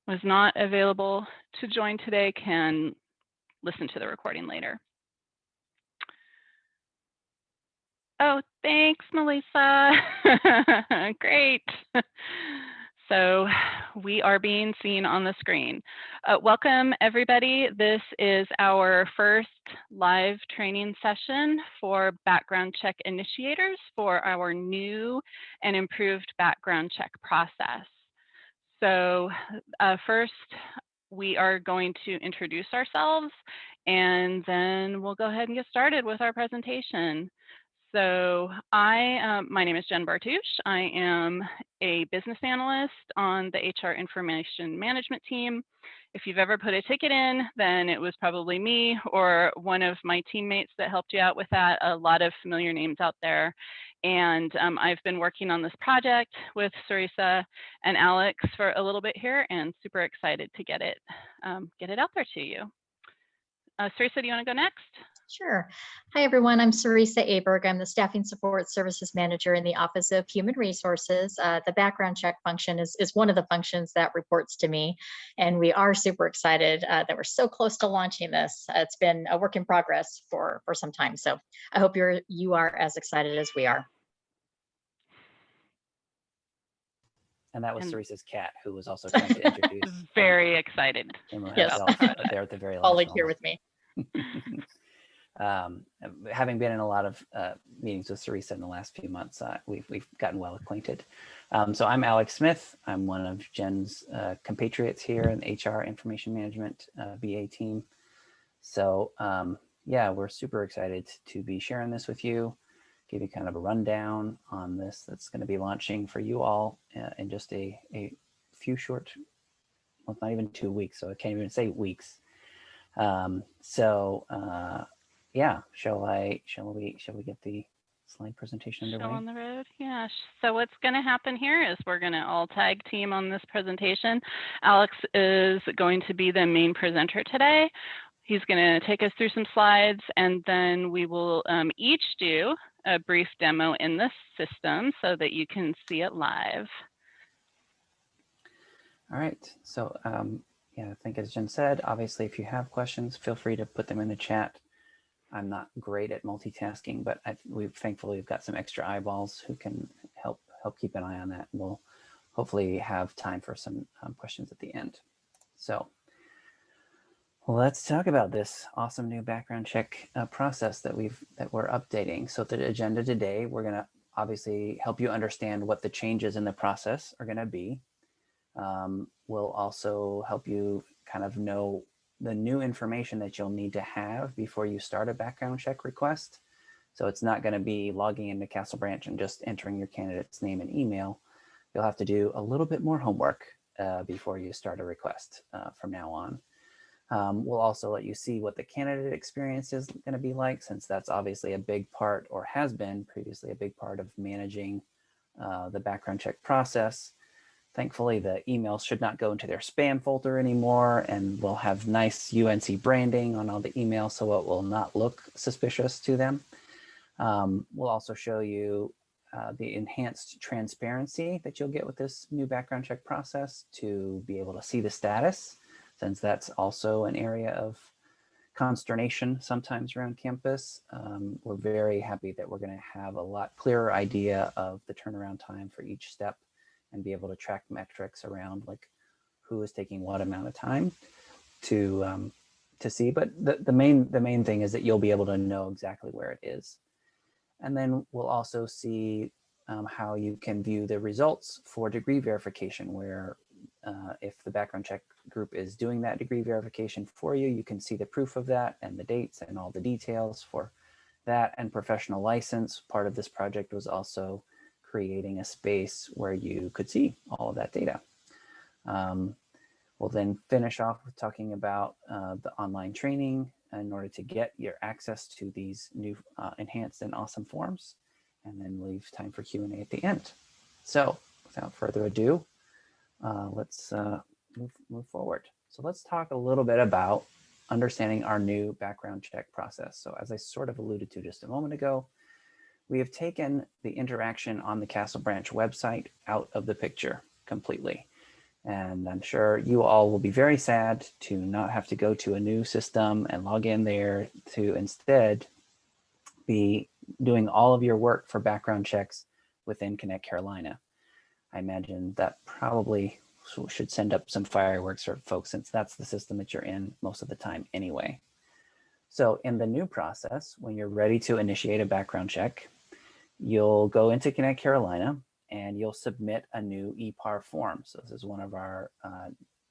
was not available to join today can listen to the recording later. Oh, thanks, Melissa. Great. So we are being seen on the screen. Welcome, everybody. This is our first live training session for background check initiators for our new and improved background check process. So first, we are going to introduce ourselves, and then we'll go ahead and get started with our presentation. So my name is Jen Bartouche. I am a business analyst on the HR information management team. If you've ever put a ticket in, then it was probably me or one of my teammates that helped you out with that. A lot of familiar names out there. And I've been working on this project with Sarisa and Alex for a little bit here, and super excited to get it out there to you. Sarisa, do you want to go next? Sure. Hi, everyone. I'm Sarisa Aberg. I'm the Staffing Support Services Manager in the Office of Human Resources. The background check function is one of the functions that reports to me. And we are super excited that we're so close to launching this. It's been a work in progress for some time. So I hope you are as excited as we are. And that was Sarisa's cat, who was also trying to introduce. Very excited. Yes. There at the very last Colleague here with me. Having been in a lot of meetings with Sarisa in the last few months, we've gotten well acquainted. So I'm Alex Smith. I'm one of Jen's compatriots here in the HR information management BA team. So yeah, we're super excited to be sharing this with you, give you kind of a rundown on this that's going to be launching for you all in just a few short, well, not even 2 weeks, so I can't even say weeks. Yeah, shall we get the slide presentation underway? Show on the road, yeah. So what's going to happen here is we're going to all tag team on this presentation. Alex is going to be the main presenter today. He's going to take us through some slides, and then we will each do a brief demo in this system so that you can see it live. All right, so yeah, I think as Jen said, obviously, if you have questions, feel free to put them in the chat. I'm not great at multitasking, but thankfully we've got some extra eyeballs who can help keep an eye on that. And we'll hopefully have time for some questions at the end. So let's talk about this awesome new background check process that we're updating. So the agenda today, we're going to obviously help you understand what the changes in the process are going to be. We'll also help you kind of know the new information that you'll need to have before you start a background check request. So it's not going to be logging into Castle Branch and just entering your candidate's name and email. You'll have to do a little bit more homework before you start a request from now on. We'll also let you see what the candidate experience is going to be like, since that's obviously a big part, or has been previously a big part of managing the background check process. Thankfully, the emails should not go into their spam folder anymore, and we'll have nice UNC branding on all the emails, so it will not look suspicious to them. We'll also show you the enhanced transparency that you'll get with this new background check process to be able to see the status, since that's also an area of consternation sometimes around campus. We're very happy that we're going to have a lot clearer idea of the turnaround time for each step, and be able to track metrics around like who is taking what amount of time to see. But the main thing is that you'll be able to know exactly where it is. And then we'll also see how you can view the results for degree verification, where if the background check group is doing that degree verification for you, you can see the proof of that and the dates and all the details for that. And professional license, part of this project was also creating a space where you could see all of that data. We'll then finish off with talking about the online training in order to get your access to these new enhanced and awesome forms, and then leave time for Q&A at the end. So without further ado, let's move forward. So let's talk a little bit about understanding our new background check process. So as I sort of alluded to just a moment ago, we have taken the interaction on the Castle Branch website out of the picture completely. And I'm sure you all will be very sad to not have to go to a new system and log in there, to instead be doing all of your work for background checks within Connect Carolina. I imagine that probably should send up some fireworks for folks, since that's the system that you're in most of the time anyway. So in the new process, when you're ready to initiate a background check, you'll go into Connect Carolina and you'll submit a new EPAR form. So this is one of our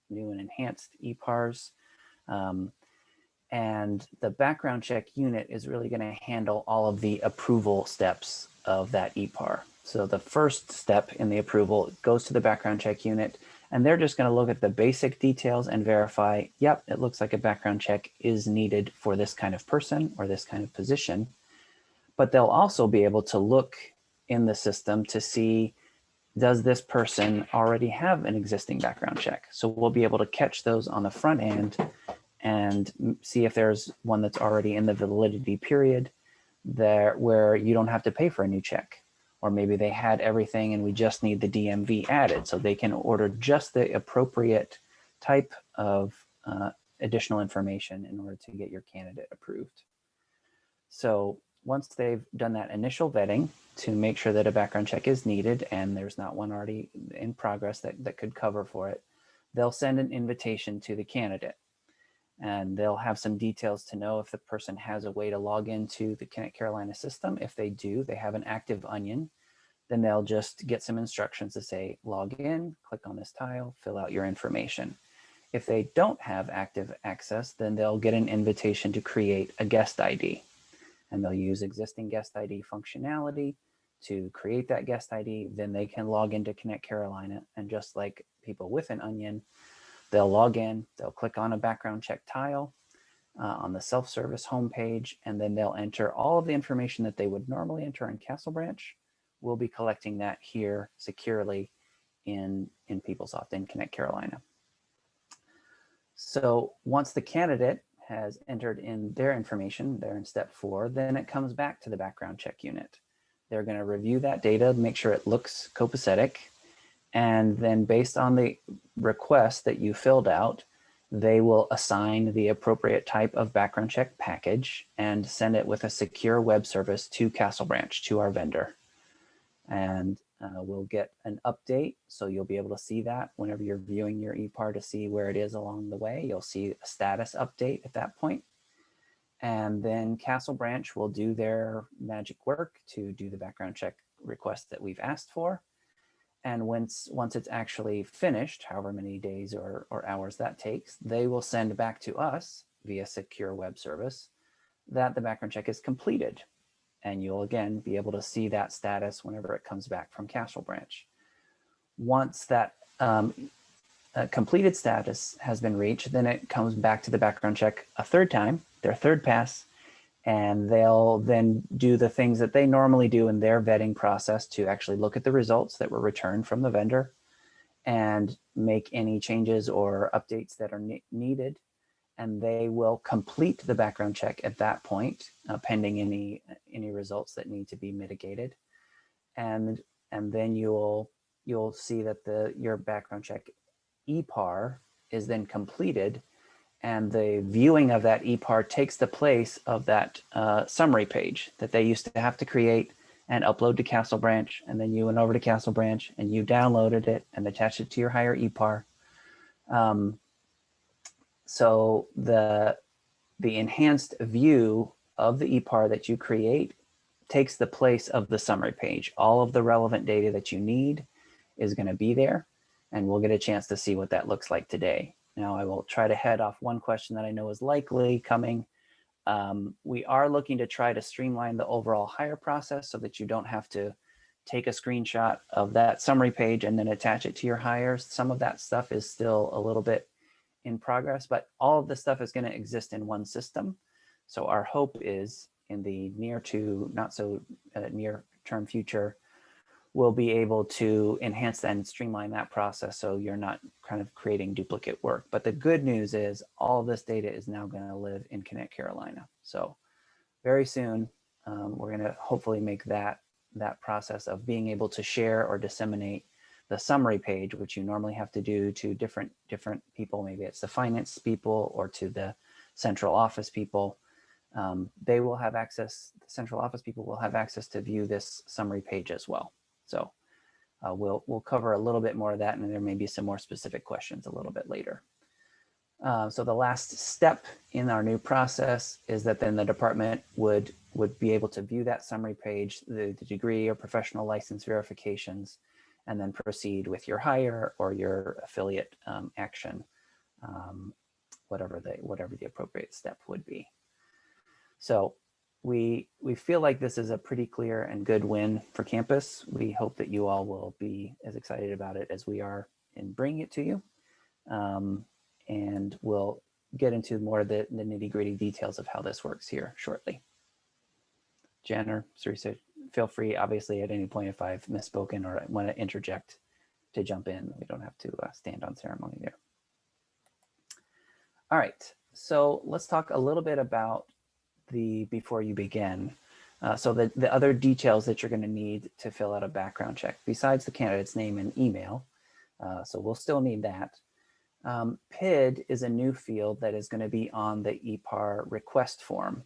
new and enhanced EPARs. And the background check unit is really going to handle all of the approval steps of that EPAR. So the first step in the approval goes to the background check unit, and they're just going to look at the basic details and verify, yep, it looks like a background check is needed for this kind of person or this kind of position. But they'll also be able to look in the system to see, does this person already have an existing background check? So we'll be able to catch those on the front end and see if there's one that's already in the validity period there where you don't have to pay for a new check. Or maybe they had everything and we just need the DMV added, so they can order just the appropriate type of additional information in order to get your candidate approved. So once they've done that initial vetting to make sure that a background check is needed and there's not one already in progress that could cover for it, they'll send an invitation to the candidate. And they'll have some details to know if the person has a way to log into the Connect Carolina system. If they do, they have an active onion, then they'll just get some instructions to say, log in, click on this tile, fill out your information. If they don't have active access, then they'll get an invitation to create a guest ID. And they'll use existing guest ID functionality to create that guest ID. Then they can log into Connect Carolina, and just like people with an onion, they'll log in, they'll click on a background check tile on the self-service homepage, and then they'll enter all of the information that they would normally enter in Castle Branch. We'll be collecting that here securely in PeopleSoft in Connect Carolina. So once the candidate has entered in their information, they're in step 4, then it comes back to the background check unit. They're going to review that data, make sure it looks copacetic. And then based on the request that you filled out, they will assign the appropriate type of background check package and send it with a secure web service to Castle Branch, to our vendor. And we'll get an update. So you'll be able to see that whenever you're viewing your EPAR to see where it is along the way. You'll see a status update at that point. And then Castle Branch will do their magic work to do the background check request that we've asked for. And once it's actually finished, however many days or hours that takes, they will send back to us via secure web service that the background check is completed. And you'll again be able to see that status whenever it comes back from Castle Branch. Once that completed status has been reached, then it comes back to the background check a third time, their third pass, and they'll then do the things that they normally do in their vetting process to actually look at the results that were returned from the vendor and make any changes or updates that are needed. And they will complete the background check at that point, pending any results that need to be mitigated. And then you'll see that your background check EPAR is then completed, and the viewing of that EPAR takes the place of that summary page that they used to have to create and upload to Castle Branch. And then you went over to Castle Branch and you downloaded it and attached it to your higher EPAR. So the enhanced view of the EPAR that you create takes the place of the summary page. All of the relevant data that you need is going to be there, and we'll get a chance to see what that looks like today. Now, I will try to head off one question that I know is likely coming. We are looking to try to streamline the overall hire process so that you don't have to take a screenshot of that summary page and then attach it to your hires. Some of that stuff is still a little bit in progress, but all of the stuff is going to exist in one system. So our hope is in the near to not so near term future, we'll be able to enhance and streamline that process so you're not kind of creating duplicate work. But the good news is all of this data is now going to live in Connect Carolina. So very soon, we're going to hopefully make that process of being able to share or disseminate the summary page, which you normally have to do to different people, maybe it's the finance people or to the central office people, they will have access, the central office people will have access to view this summary page as well. So we'll cover a little bit more of that, and there may be some more specific questions a little bit later. So the last step in our new process is that then the department would be able to view that summary page, the degree or professional license verifications, and then proceed with your hire or your affiliate action, whatever the appropriate step would be. So we feel like this is a pretty clear and good win for campus. We hope that you all will be as excited about it as we are in bringing it to you. And we'll get into more of the nitty-gritty details of how this works here shortly. Jen or Sarisa, feel free, obviously, at any point if I've misspoken or want to interject, to jump in. We don't have to stand on ceremony there. All right, so let's talk a little bit about before you begin. So the other details that you're going to need to fill out a background check, besides the candidate's name and email, so we'll still need that. PID is a new field that is going to be on the EPAR request form.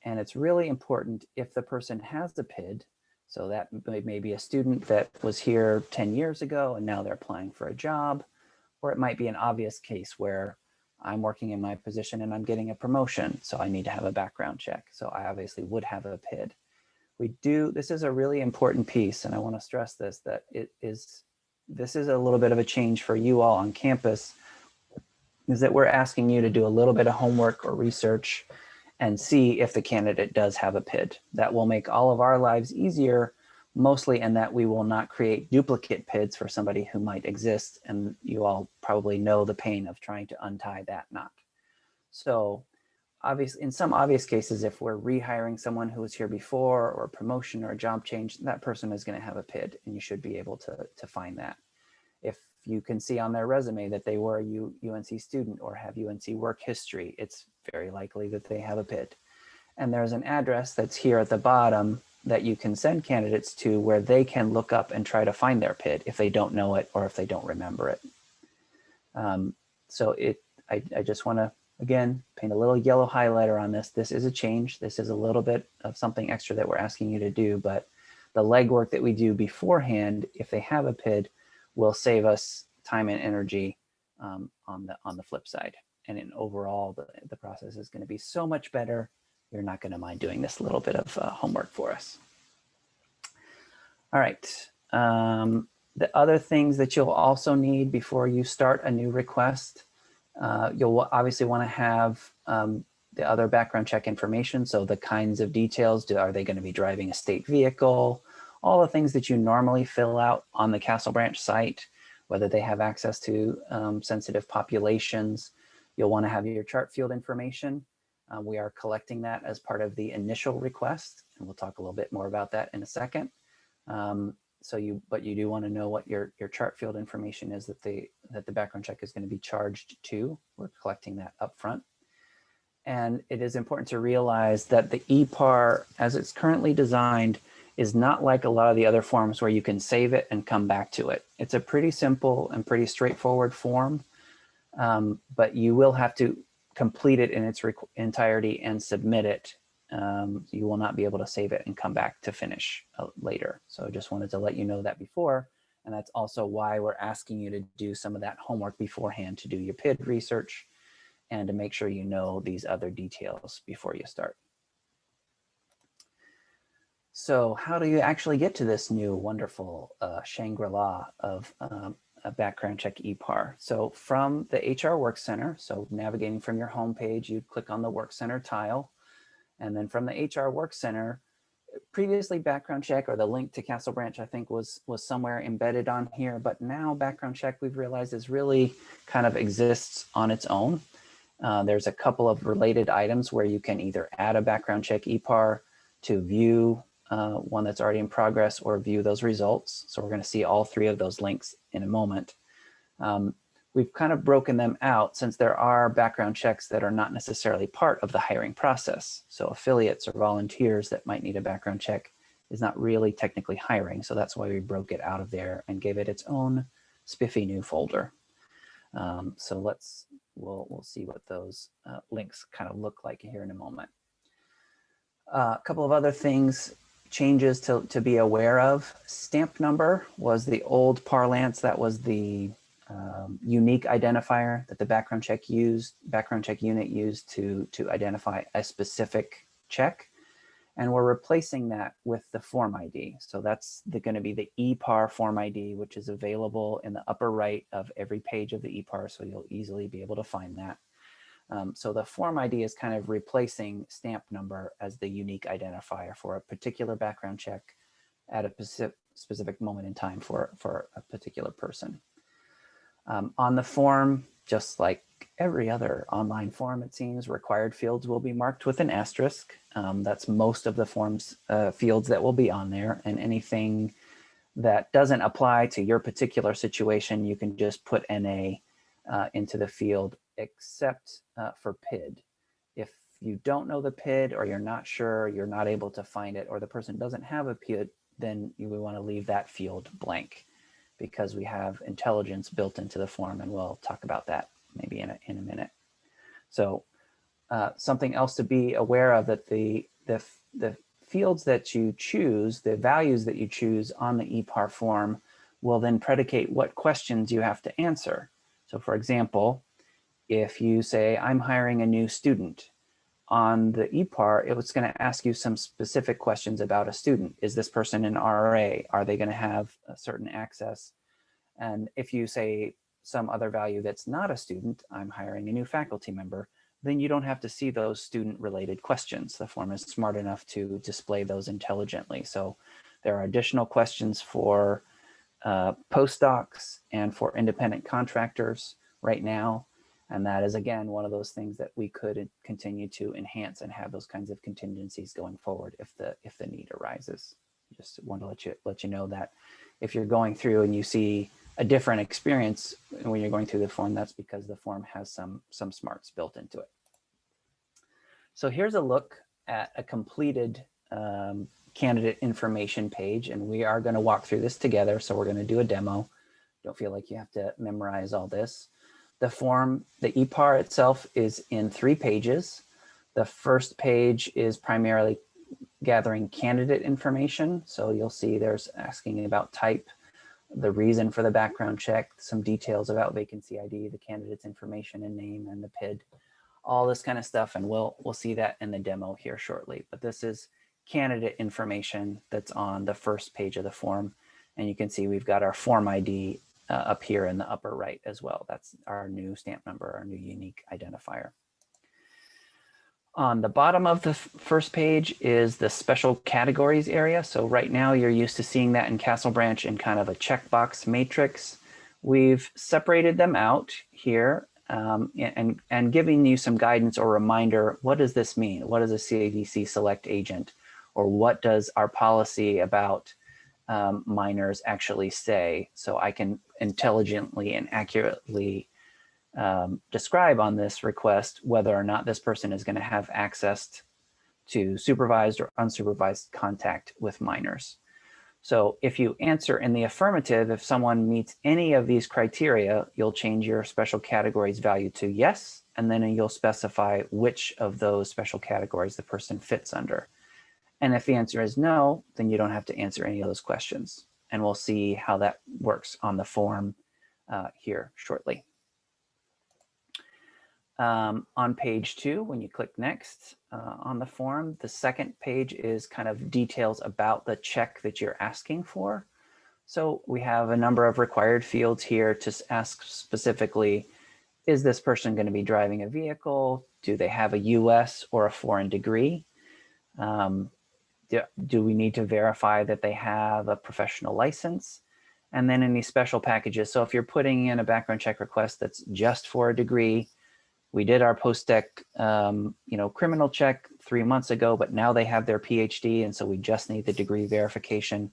And it's really important if the person has the PID, so that may be a student that was here 10 years ago and now they're applying for a job, or it might be an obvious case where I'm working in my position and I'm getting a promotion, so I need to have a background check. So I obviously would have a PID. This is a really important piece, and I want to stress this, that this is a little bit of a change for you all on campus, is that we're asking you to do a little bit of homework or research and see if the candidate does have a PID. That will make all of our lives easier, mostly in that we will not create duplicate PIDs for somebody who might exist, and you all probably know the pain of trying to untie that knot. So obviously, in some obvious cases, if we're rehiring someone who was here before, or a promotion or a job change, that person is going to have a PID, and you should be able to find that. If you can see on their resume that they were a UNC student or have UNC work history, it's very likely that they have a PID. And there's an address that's here at the bottom that you can send candidates to where they can look up and try to find their PID if they don't know it or if they don't remember it. I just want to, again, paint a little yellow highlighter on this. This is a change. This is a little bit of something extra that we're asking you to do, but the legwork that we do beforehand, if they have a PID, will save us time and energy on the flip side. And in overall, the process is going to be so much better. You're not going to mind doing this little bit of homework for us. All right. The other things that you'll also need before you start a new request, you'll obviously want to have the other background check information. So the kinds of details, are they going to be driving a state vehicle? All the things that you normally fill out on the Castle Branch site, whether they have access to sensitive populations. You'll want to have your chart field information. We are collecting that as part of the initial request, and we'll talk a little bit more about that in a second. But you do want to know what your chart field information is that the background check is going to be charged to. We're collecting that up front. And it is important to realize that the EPAR, as it's currently designed, is not like a lot of the other forms where you can save it and come back to it. It's a pretty simple and pretty straightforward form, but you will have to complete it in its entirety and submit it. You will not be able to save it and come back to finish later. So I just wanted to let you know that before, and that's also why we're asking you to do some of that homework beforehand, to do your PID research and to make sure you know these other details before you start. So how do you actually get to this new wonderful Shangri-La of a background check EPAR? So from the HR Work Center, so navigating from your home page, you click on the Work Center tile. And then from the HR Work Center, previously background check, or the link to Castle Branch, I think was somewhere embedded on here, but now background check, we've realized, is really kind of exists on its own. There's a couple of related items where you can either add a background check EPAR to view one that's already in progress or view those results. So we're going to see all three of those links in a moment. We've kind of broken them out since there are background checks that are not necessarily part of the hiring process. So affiliates or volunteers that might need a background check is not really technically hiring. So that's why we broke it out of there and gave it its own spiffy new folder. So we'll see what those links kind of look like here in a moment. A couple of other things, changes to be aware of. Stamp number was the old parlance. That was the unique identifier that the background check unit used to identify a specific check. And we're replacing that with the form ID. So that's going to be the EPAR form ID, which is available in the upper right of every page of the EPAR. So you'll easily be able to find that. So the form ID is kind of replacing stamp number as the unique identifier for a particular background check at a specific moment in time for a particular person. On the form, just like every other online form, it seems, required fields will be marked with an asterisk. That's most of the form's fields that will be on there, and anything that doesn't apply to your particular situation, you can just put NA into the field, except for PID. If you don't know the PID, or you're not sure, you're not able to find it, or the person doesn't have a PID, then you would want to leave that field blank, because we have intelligence built into the form, and we'll talk about that maybe in a minute. So something else to be aware of, that the fields that you choose, the values that you choose on the EPAR form, will then predicate what questions you have to answer. So for example, if you say, I'm hiring a new student, on the EPAR, it was going to ask you some specific questions about a student. Is this person an RA? Are they going to have a certain access? And if you say some other value that's not a student, I'm hiring a new faculty member, then you don't have to see those student-related questions. The form is smart enough to display those intelligently. So there are additional questions for postdocs and for independent contractors right now. And that is, again, one of those things that we could continue to enhance and have those kinds of contingencies going forward if the need arises. Just want to let you know that if you're going through and you see a different experience when you're going through the form, that's because the form has some smarts built into it. So here's a look at a completed candidate information page, and we are going to walk through this together. So we're going to do a demo. Don't feel like you have to memorize all this. The form, the EPAR itself, is in 3 pages. The first page is primarily gathering candidate information. So you'll see there's asking about type, the reason for the background check, some details about vacancy ID, the candidate's information and name, and the PID, all this kind of stuff. And we'll see that in the demo here shortly. But this is candidate information that's on the first page of the form. And you can see we've got our form ID up here in the upper right as well. That's our new stamp number, our new unique identifier. On the bottom of the first page is the special categories area. So right now you're used to seeing that in Castle Branch in kind of a checkbox matrix. We've separated them out here and giving you some guidance or reminder. What does this mean? What does a CAVC select agent, or what does our policy about minors actually say? So I can intelligently and accurately describe on this request whether or not this person is going to have access to supervised or unsupervised contact with minors. So if you answer in the affirmative, if someone meets any of these criteria, you'll change your special categories value to yes, and then you'll specify which of those special categories the person fits under. And if the answer is no, then you don't have to answer any of those questions. And we'll see how that works on the form here shortly. On page 2, when you click next on the form, the second page is kind of details about the check that you're asking for. So we have a number of required fields here to ask specifically, is this person going to be driving a vehicle? Do they have a US or a foreign degree? Do we need to verify that they have a professional license? And then any special packages. So if you're putting in a background check request that's just for a degree, we did our post-dec criminal check 3 months ago, but now they have their PhD, and so we just need the degree verification,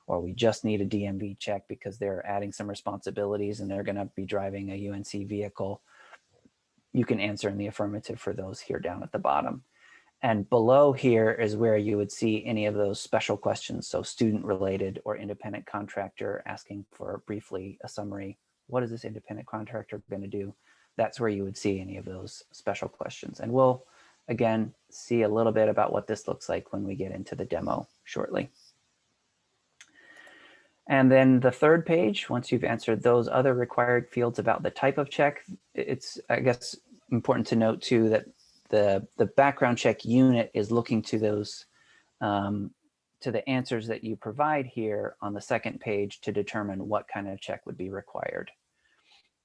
or we just need a DMV check because they're adding some responsibilities and they're going to be driving a UNC vehicle. You can answer in the affirmative for those here down at the bottom. And below here is where you would see any of those special questions. So student related or independent contractor, asking for briefly a summary. What is this independent contractor going to do? That's where you would see any of those special questions. And we'll, again, see a little bit about what this looks like when we get into the demo shortly. And then the third page, once you've answered those other required fields about the type of check, it's, I guess, important to note too that the background check unit is looking to those, to the answers that you provide here on the second page to determine what kind of check would be required.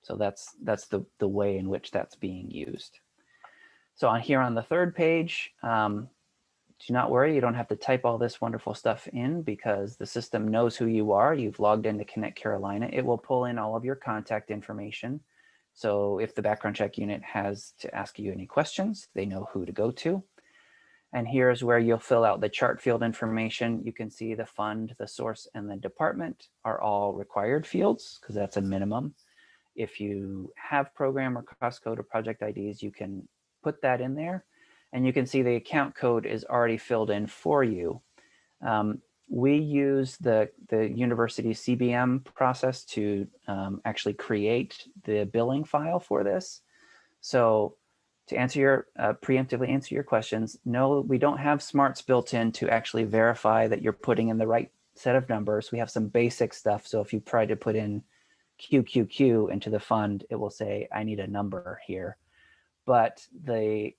So that's the way in which that's being used. So on here on the third page, do not worry, you don't have to type all this wonderful stuff in because the system knows who you are. You've logged into Connect Carolina. It will pull in all of your contact information. So if the background check unit has to ask you any questions, they know who to go to. And here's where you'll fill out the chart field information. You can see the fund, the source, and the department are all required fields because that's a minimum. If you have program or cost code or project IDs, you can put that in there. And you can see the account code is already filled in for you. We use the university CBM process to actually create the billing file for this. So to answer your, preemptively answer your questions, no, we don't have smarts built in to actually verify that you're putting in the right set of numbers. We have some basic stuff. So if you try to put in QQQ into the fund, it will say, I need a number here. But the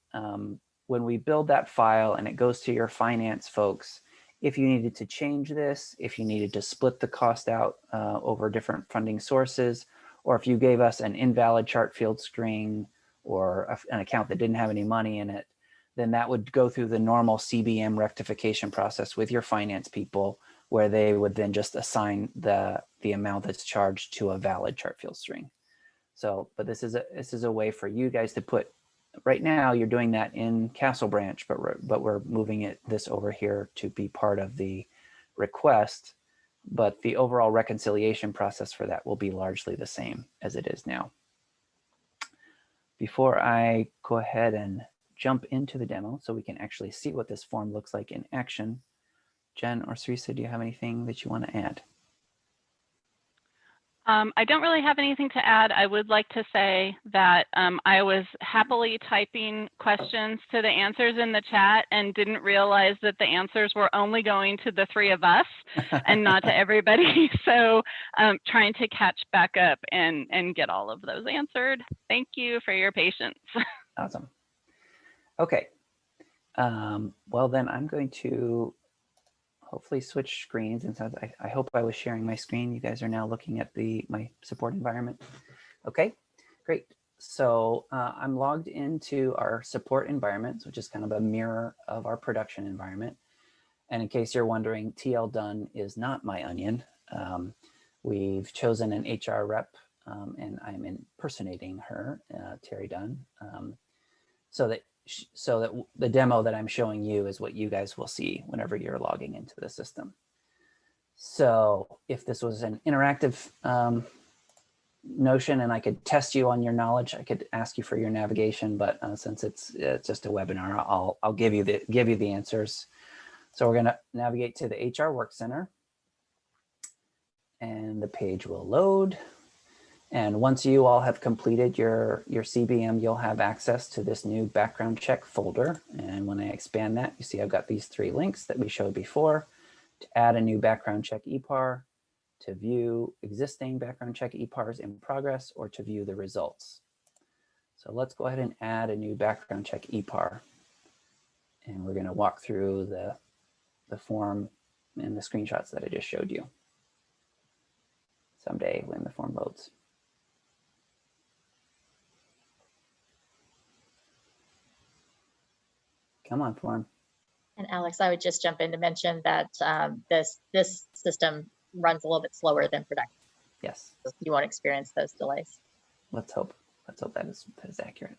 when we build that file and it goes to your finance folks, if you needed to change this, if you needed to split the cost out over different funding sources, or if you gave us an invalid chart field string or an account that didn't have any money in it, then that would go through the normal CBM rectification process with your finance people, where they would then just assign the amount that's charged to a valid chart field string. So, but this is a way for you guys to put, right now you're doing that in Castle Branch, but we're moving this over here to be part of the request, but the overall reconciliation process for that will be largely the same as it is now. Before I go ahead and jump into the demo so we can actually see what this form looks like in action, Jen or Sarisa, do you have anything that you want to add? I don't really have anything to add. I would like to say that I was happily typing questions to the answers in the chat and didn't realize that the answers were only going to the three of us and not to everybody. So trying to catch back up and get all of those answered. Thank you for your patience. Awesome. Okay. Well, then I'm going to hopefully switch screens. And so I hope I was sharing my screen. You guys are now looking at my support environment. Okay, great. So I'm logged into our support environment, which is kind of a mirror of our production environment. And in case you're wondering, TL Dunn is not my onion. We've chosen an HR rep and I'm impersonating her, Terry Dunn, so that the demo that I'm showing you is what you guys will see whenever you're logging into the system. So if this was an interactive notion and I could test you on your knowledge, I could ask you for your navigation, but since it's just a webinar, I'll give you the answers. So we're going to navigate to the HR Work Center and the page will load. And once you all have completed your CBM, you'll have access to this new background check folder. And when I expand that, you see I've got these three links that we showed before: to add a new background check EPAR, to view existing background check EPARs in progress, or to view the results. So let's go ahead and add a new background check EPAR. And we're going to walk through the form and the screenshots that I just showed you someday when the form loads. Come on, form. And Alex, I would just jump in to mention that this system runs a little bit slower than production. Yes. So you won't experience those delays. Let's hope that is accurate.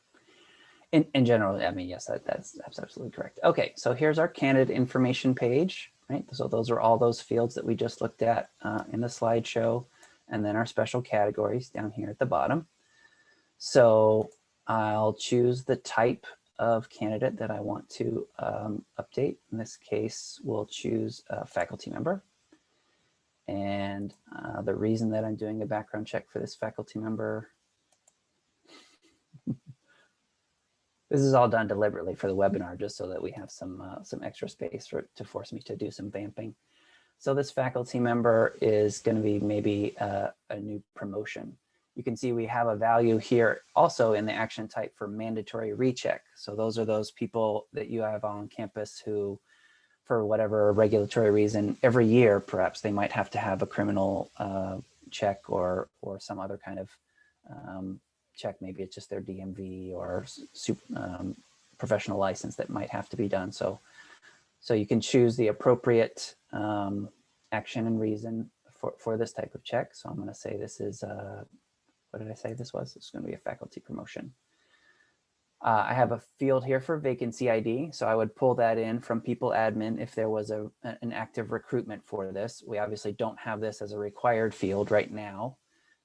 In general, I mean, yes, that's absolutely correct. Okay, so here's our candidate information page, right? So those are all those fields that we just looked at in the slideshow, and then our special categories down here at the bottom. So I'll choose the type of candidate that I want to update. In this case, we'll choose a faculty member. And the reason that I'm doing a background check for this faculty member, this is all done deliberately for the webinar, just so that we have some extra space to force me to do some vamping. So this faculty member is going to be maybe a new promotion. You can see we have a value here also in the action type for mandatory recheck. So those are those people that you have on campus who, for whatever regulatory reason, every year perhaps they might have to have a criminal check or some other kind of check. Maybe it's just their DMV or professional license that might have to be done. So you can choose the appropriate action and reason for this type of check. So I'm going to say this is, what did I say this was? It's going to be a faculty promotion. I have a field here for vacancy ID. So I would pull that in from people admin if there was an active recruitment for this. We obviously don't have this as a required field right now,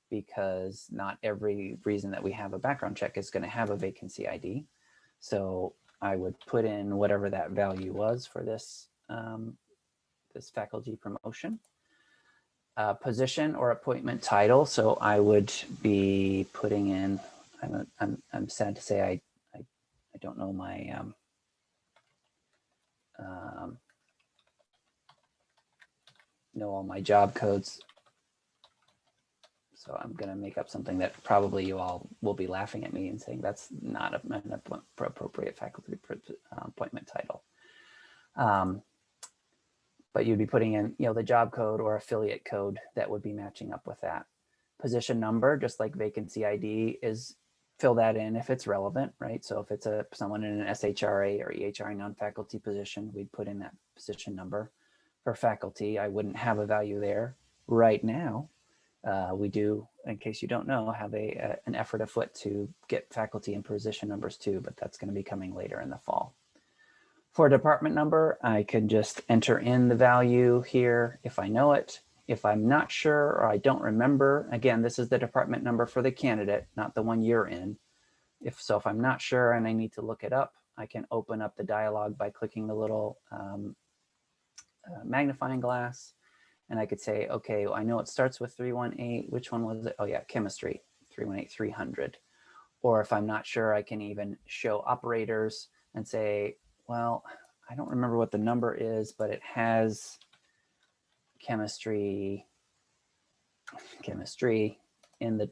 because not every reason that we have a background check is going to have a vacancy ID. So I would put in whatever that value was for this, this faculty promotion. Position or appointment title. So I would be putting in, I'm sad to say I don't know my know all my job codes. So I'm going to make up something that probably you all will be laughing at me and saying that's not an appropriate faculty appointment title. But you'd be putting in, the job code or affiliate code that would be matching up with that. Position number, just like vacancy ID, is fill that in if it's relevant, right? So if it's someone in an SHRA or EHR non-faculty position, we'd put in that position number. For faculty, I wouldn't have a value there right now. We do, in case you don't know, have an effort afoot to get faculty and position numbers too, but that's going to be coming later in the fall. For a department number, I can just enter in the value here if I know it. If I'm not sure or I don't remember, again, this is the department number for the candidate, not the one you're in. If I'm not sure and I need to look it up, I can open up the dialog by clicking the little magnifying glass. And I could say, okay, well, I know it starts with 318. Which one was it? Oh yeah, chemistry, 318-300. Or if I'm not sure, I can even show operators and say, well, I don't remember what the number is, but it has chemistry in the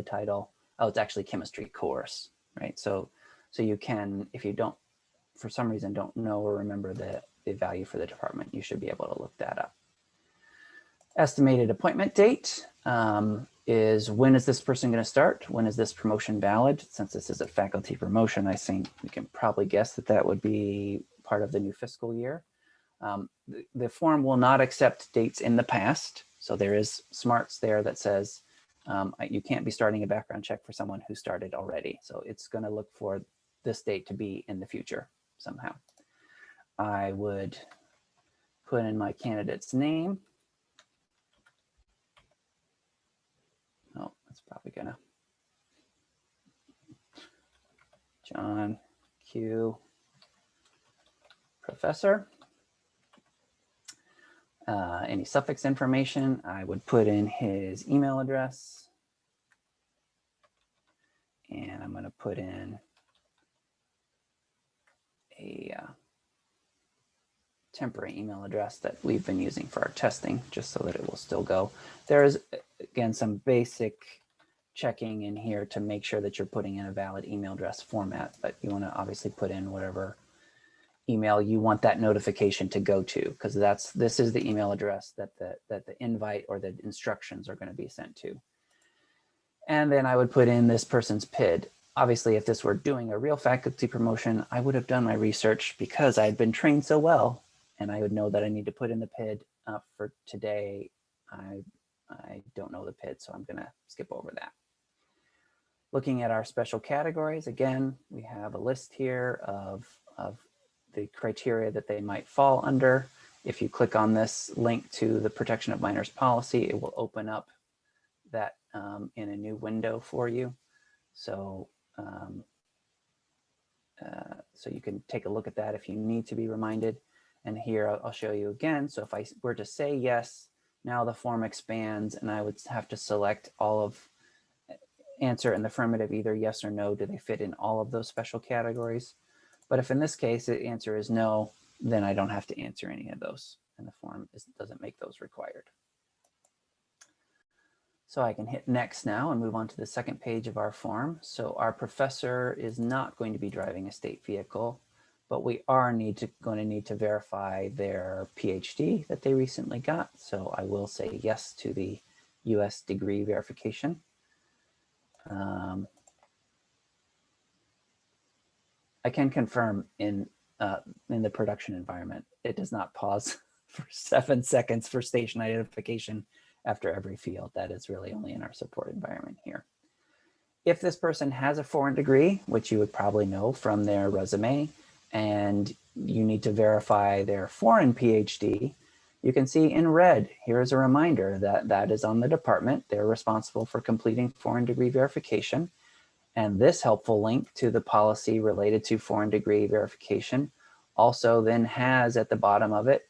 title. Oh, it's actually chemistry course, right? So you can, if you don't, for some reason, don't know or remember the value for the department, you should be able to look that up. Estimated appointment date is, when is this person going to start? When is this promotion valid? Since this is a faculty promotion, I think we can probably guess that would be part of the new fiscal year. The form will not accept dates in the past. So there is smarts there that says you can't be starting a background check for someone who started already. So it's going to look for this date to be in the future somehow. I would put in my candidate's name. Oh, that's probably gonna. John Q. Professor. Any suffix information, I would put in his email address. And I'm going to put in a temporary email address that we've been using for our testing, just so that it will still go. There's, again, some basic checking in here to make sure that you're putting in a valid email address format, but you want to obviously put in whatever email you want that notification to go to, because this is the email address that the invite or the instructions are going to be sent to. And then I would put in this person's PID. Obviously, if this were doing a real faculty promotion, I would have done my research because I had been trained so well, and I would know that I need to put in the PID. For today, I don't know the PID, so I'm going to skip over that. Looking at our special categories, again, we have a list here of the criteria that they might fall under. If you click on this link to the protection of minors policy, it will open up that in a new window for you. So so you can take a look at that if you need to be reminded. And here I'll show you again. So if I were to say yes, now the form expands and I would have to select all of, answer in the affirmative, either yes or no. Do they fit in all of those special categories? But if in this case the answer is no, then I don't have to answer any of those, and the form doesn't make those required. So I can hit next now and move on to the second page of our form. So our professor is not going to be driving a state vehicle, but we are going to need to verify their PhD that they recently got. So I will say yes to the US degree verification. I can confirm in the production environment, it does not pause for 7 seconds for station identification after every field. That is really only in our support environment here. If this person has a foreign degree, which you would probably know from their resume, and you need to verify their foreign PhD, you can see in red, here is a reminder that that is on the department. They're responsible for completing foreign degree verification. And this helpful link to the policy related to foreign degree verification also then has at the bottom of it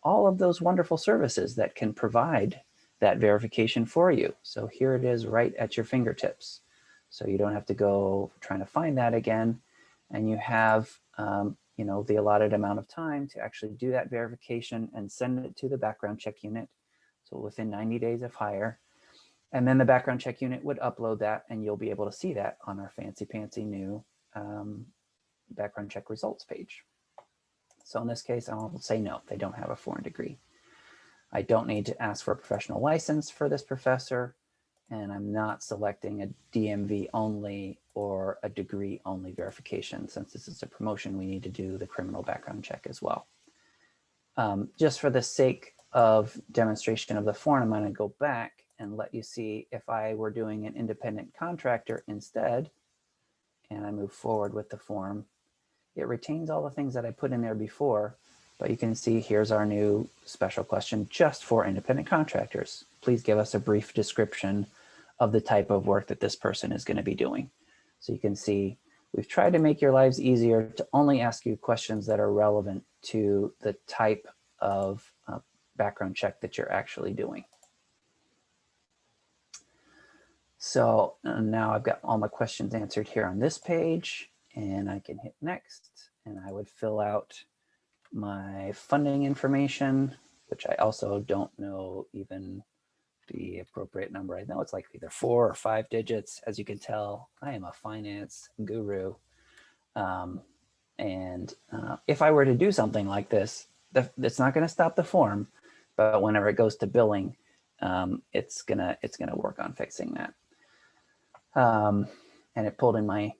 all of those wonderful services that can provide that verification for you. So here it is right at your fingertips. So you don't have to go trying to find that again. And you have the allotted amount of time to actually do that verification and send it to the background check unit. So within 90 days of hire. And then the background check unit would upload that, and you'll be able to see that on our fancy pantsy new background check results page. So in this case, I'll say no, they don't have a foreign degree. I don't need to ask for a professional license for this professor, and I'm not selecting a DMV only or a degree only verification. Since this is a promotion, we need to do the criminal background check as well. Just for the sake of demonstration of the form, I'm going to go back and let you see if I were doing an independent contractor instead, and I move forward with the form, it retains all the things that I put in there before, but you can see here's our new special question just for independent contractors. Please give us a brief description of the type of work that this person is going to be doing. So you can see we've tried to make your lives easier to only ask you questions that are relevant to the type of background check that you're actually doing. So now I've got all my questions answered here on this page, and I can hit next, and I would fill out my funding information, which I also don't know even the appropriate number. I know it's like either 4 or 5 digits. As you can tell, I am a finance guru. If I were to do something like this, it's not going to stop the form, but whenever it goes to billing, it's gonna work on fixing that. And it pulled in my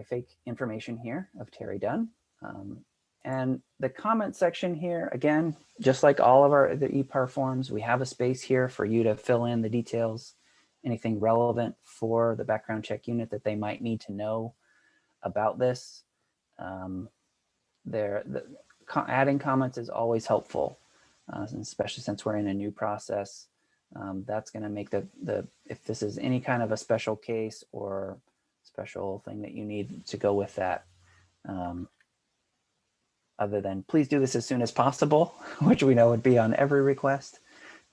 fake information here of Terry Dunn. And the comment section here, again, just like all of the EPAR forms, we have a space here for you to fill in the details, anything relevant for the background check unit that they might need to know about this. Adding comments is always helpful, especially since we're in a new process. That's going to make if this is any kind of a special case or special thing that you need to go with that, other than please do this as soon as possible, which we know would be on every request.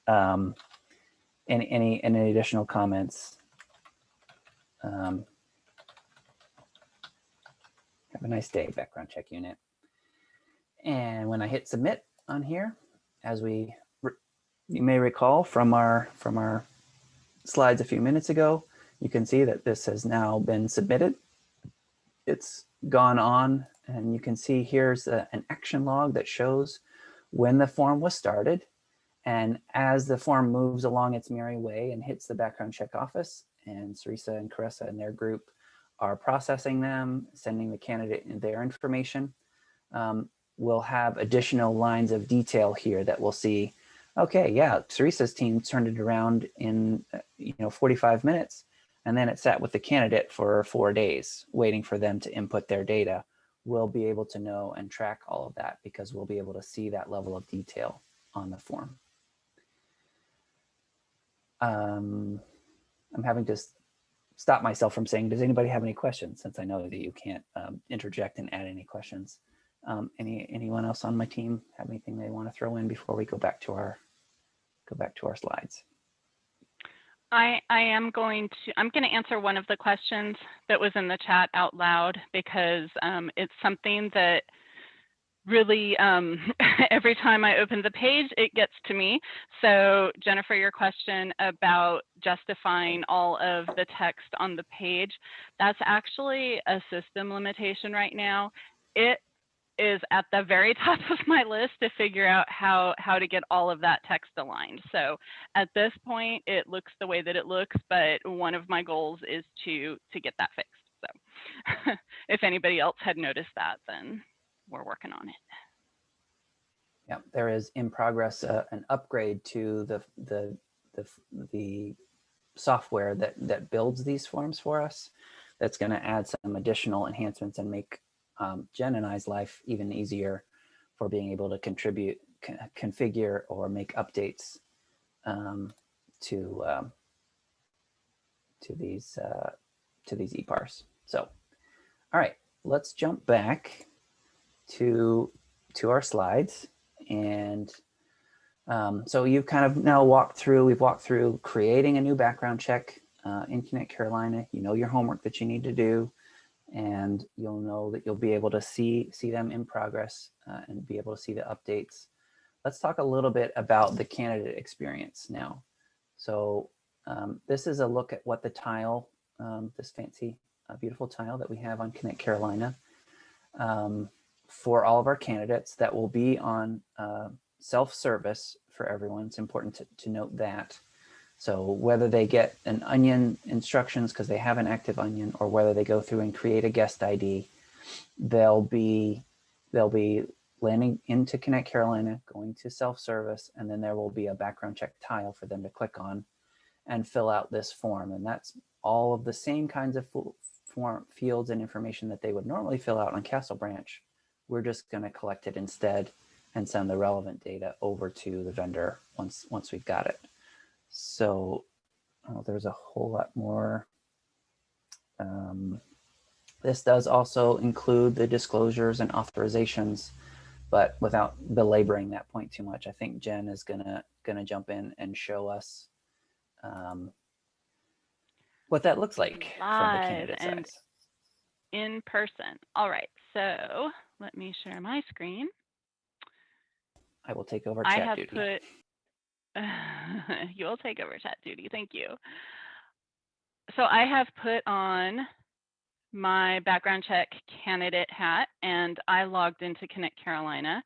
Any additional comments? Have a nice day, background check unit. And when I hit submit on here, as you may recall from our slides a few minutes ago, you can see that this has now been submitted. It's gone on, and you can see here's an action log that shows when the form was started. And as the form moves along its merry way and hits the background check office, and Sarisa and Carissa and their group are processing them, sending the candidate their information, we'll have additional lines of detail here that we'll see, okay, yeah, Sarisa's team turned it around in 45 minutes, and then it sat with the candidate for 4 days waiting for them to input their data. We'll be able to know and track all of that because we'll be able to see that level of detail on the form. I'm having to stop myself from saying, does anybody have any questions? Since I know that you can't interject and add any questions. Anyone else on my team have anything they want to throw in before we go back to our slides? I'm going to answer one of the questions that was in the chat out loud, because it's something that really every time I open the page, it gets to me. So Jennifer, your question about justifying all of the text on the page, that's actually a system limitation right now. It is at the very top of my list to figure out how to get all of that text aligned. So at this point, it looks the way that it looks, but one of my goals is to get that fixed. So if anybody else had noticed that, then we're working on it. Yeah, there is in progress an upgrade to the software that builds these forms for us. That's going to add some additional enhancements and make Jen and I's life even easier for being able to contribute, configure, or make updates to these ePARs. So, all right, let's jump back to our slides. And so you've kind of now we've walked through creating a new background check in Connect Carolina. You know your homework that you need to do, and you'll know that you'll be able to see them in progress and be able to see the updates. Let's talk a little bit about the candidate experience now. So this is a look at what the tile, this fancy, beautiful tile that we have on Connect Carolina for all of our candidates that will be on self-service for everyone. It's important to note that. So whether they get an onion instructions because they have an active onion, or whether they go through and create a guest ID, they'll be landing into Connect Carolina, going to self-service, and then there will be a background check tile for them to click on and fill out this form. And that's all of the same kinds of fields and information that they would normally fill out on Castle Branch. We're just going to collect it instead and send the relevant data over to the vendor once we've got it. So there's a whole lot more. This does also include the disclosures and authorizations, but without belaboring that point too much, I think Jen is gonna jump in and show us what that looks like from the candidate side. In person. All right, so let me share my screen. I will take over chat duty. You'll take over chat duty. Thank you. So I have put on my background check candidate hat, and I logged into Connect Carolina.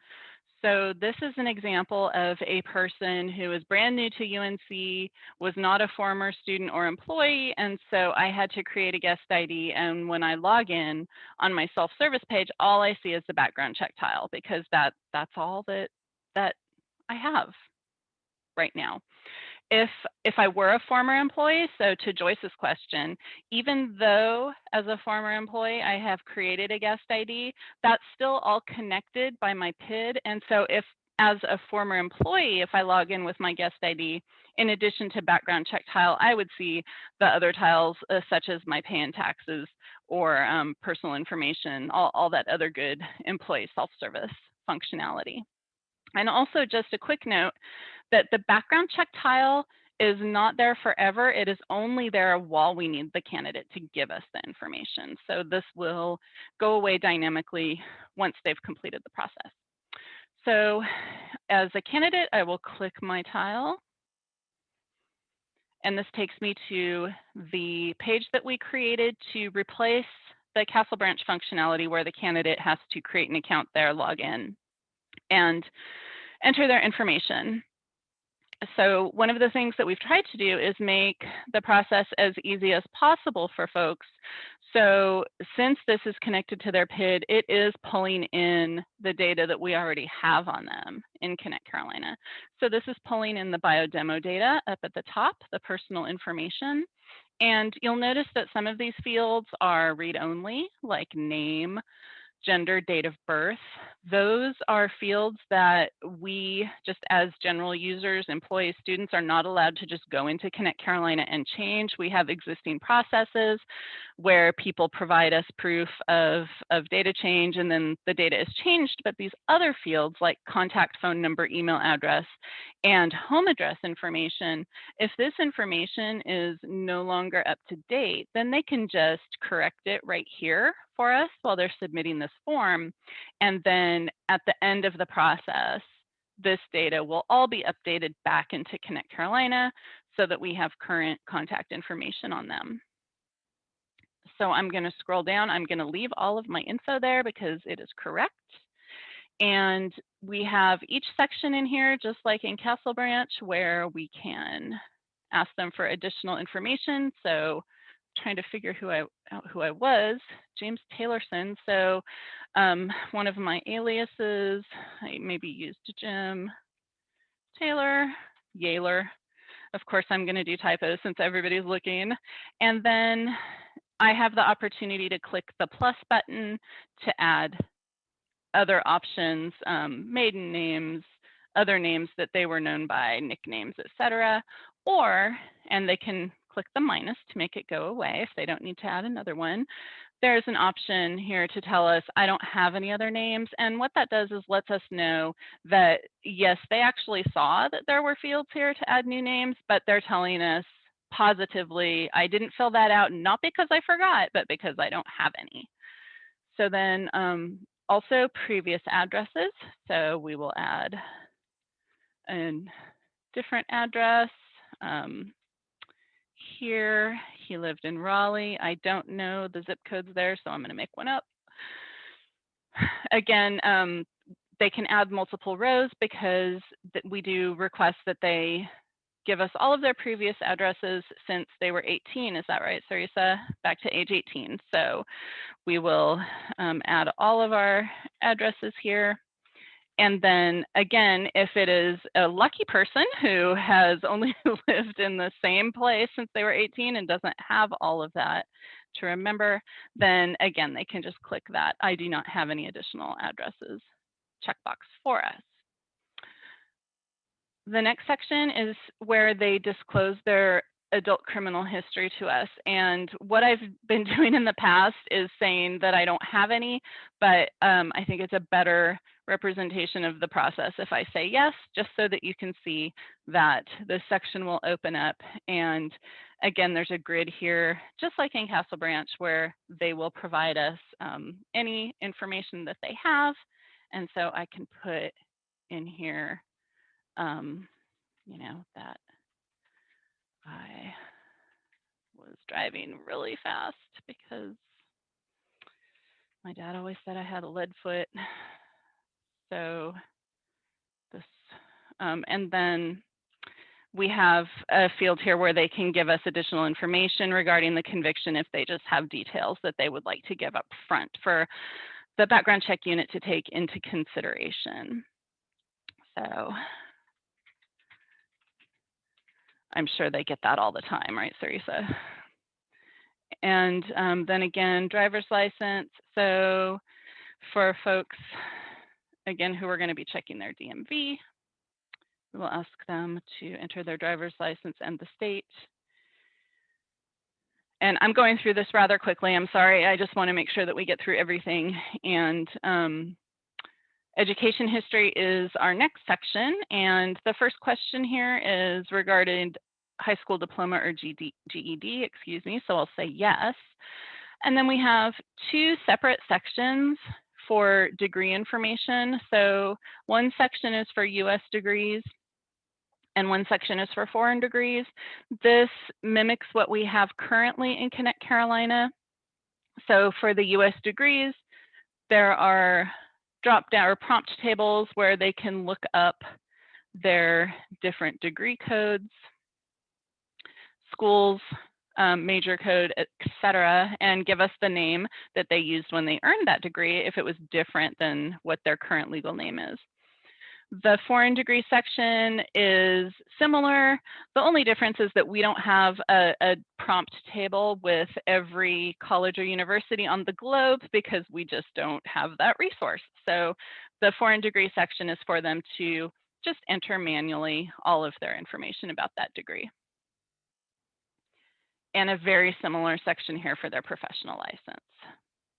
So this is an example of a person who is brand new to UNC, was not a former student or employee, and so I had to create a guest ID. And when I log in on my self-service page, all I see is the background check tile, because that's all that I have right now. If I were a former employee, so to Joyce's question, even though as a former employee I have created a guest ID, that's still all connected by my PID. And so if as a former employee, if I log in with my guest ID, in addition to background check tile, I would see the other tiles such as my pay and taxes or personal information, all that other good employee self-service functionality. And also just a quick note that the background check tile is not there forever. It is only there while we need the candidate to give us the information. So this will go away dynamically once they've completed the process. So as a candidate, I will click my tile. And this takes me to the page that we created to replace the Castle Branch functionality where the candidate has to create an account there, log in, and enter their information. So one of the things that we've tried to do is make the process as easy as possible for folks. So since this is connected to their PID, it is pulling in the data that we already have on them in Connect Carolina. So this is pulling in the biodemo data up at the top, the personal information. And you'll notice that some of these fields are read-only, like name, gender, date of birth. Those are fields that we, just as general users, employees, students, are not allowed to just go into Connect Carolina and change. We have existing processes where people provide us proof of data change, and then the data is changed. But these other fields like contact phone number, email address, and home address information, if this information is no longer up to date, then they can just correct it right here for us while they're submitting this form. And then at the end of the process, this data will all be updated back into Connect Carolina so that we have current contact information on them. So I'm going to scroll down. I'm going to leave all of my info there because it is correct. And we have each section in here, just like in Castle Branch, where we can ask them for additional information. So trying to figure who I was, James Taylorson. So one of my aliases, I maybe used Jim Taylor, Yaler. Of course, I'm going to do typos since everybody's looking. And then I have the opportunity to click the plus button to add other options, maiden names, other names that they were known by, nicknames, etc. And they can click the minus to make it go away if they don't need to add another one. There's an option here to tell us, I don't have any other names. And what that does is lets us know that, yes, they actually saw that there were fields here to add new names, but they're telling us positively, I didn't fill that out, not because I forgot, but because I don't have any. So then also previous addresses. So we will add a different address. Here, he lived in Raleigh. I don't know the zip codes there, so I'm going to make one up. Again, they can add multiple rows because we do request that they give us all of their previous addresses since they were 18. Is that right, Sarisa? Back to age 18. So we will add all of our addresses here. And then again, if it is a lucky person who has only lived in the same place since they were 18 and doesn't have all of that to remember, then again, they can just click that I do not have any additional addresses checkbox for us. The next section is where they disclose their adult criminal history to us. And what I've been doing in the past is saying that I don't have any, but I think it's a better representation of the process if I say yes, just so that you can see that this section will open up. And again, there's a grid here, just like in Castle Branch, where they will provide us any information that they have. And so I can put in here, you know, that I was driving really fast because my dad always said I had a lead foot. So this, and then we have a field here where they can give us additional information regarding the conviction if they just have details that they would like to give up front for the background check unit to take into consideration. So I'm sure they get that all the time, right, Sarisa? And then again, driver's license. So for folks, again, who are going to be checking their DMV, we will ask them to enter their driver's license and the state. And I'm going through this rather quickly. I'm sorry. I just want to make sure that we get through everything. And education history is our next section. And the first question here is regarding high school diploma or GED, excuse me. So I'll say yes. And then we have two separate sections for degree information. So one section is for US degrees and one section is for foreign degrees. This mimics what we have currently in Connect Carolina. So for the US degrees, there are drop-down or prompt tables where they can look up their different degree codes, schools, major code, etc., and give us the name that they used when they earned that degree if it was different than what their current legal name is. The foreign degree section is similar. The only difference is that we don't have a prompt table with every college or university on the globe because we just don't have that resource. So the foreign degree section is for them to just enter manually all of their information about that degree. And a very similar section here for their professional license.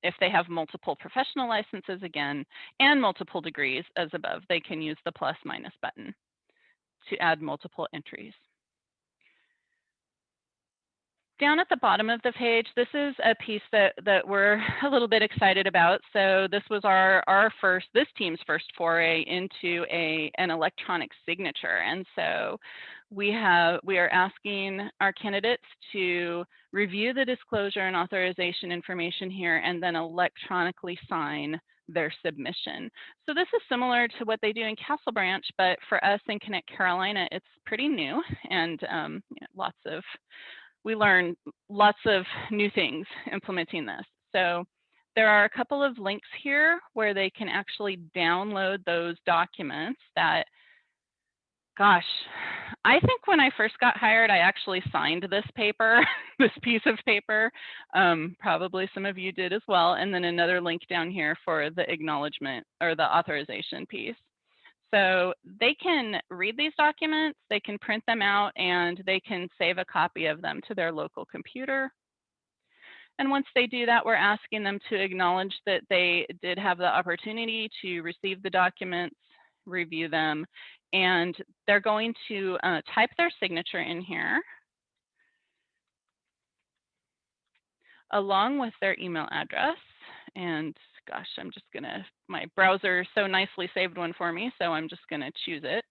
If they have multiple professional licenses again, and multiple degrees as above, they can use the plus minus button to add multiple entries. Down at the bottom of the page, this is a piece that we're a little bit excited about. So this was this team's first foray into an electronic signature. And so we are asking our candidates to review the disclosure and authorization information here and then electronically sign their submission. So this is similar to what they do in Castle Branch, but for us in Connect Carolina, it's pretty new, and we learn lots of new things implementing this. So there are a couple of links here where they can actually download those documents that, gosh, I think when I first got hired, I actually signed this paper, this piece of paper. Probably some of you did as well. And then another link down here for the acknowledgement or the authorization piece. So they can read these documents, they can print them out, and they can save a copy of them to their local computer. And once they do that, we're asking them to acknowledge that they did have the opportunity to receive the documents, review them, and they're going to type their signature in here along with their email address. And gosh, my browser so nicely saved one for me, so I'm just gonna choose it.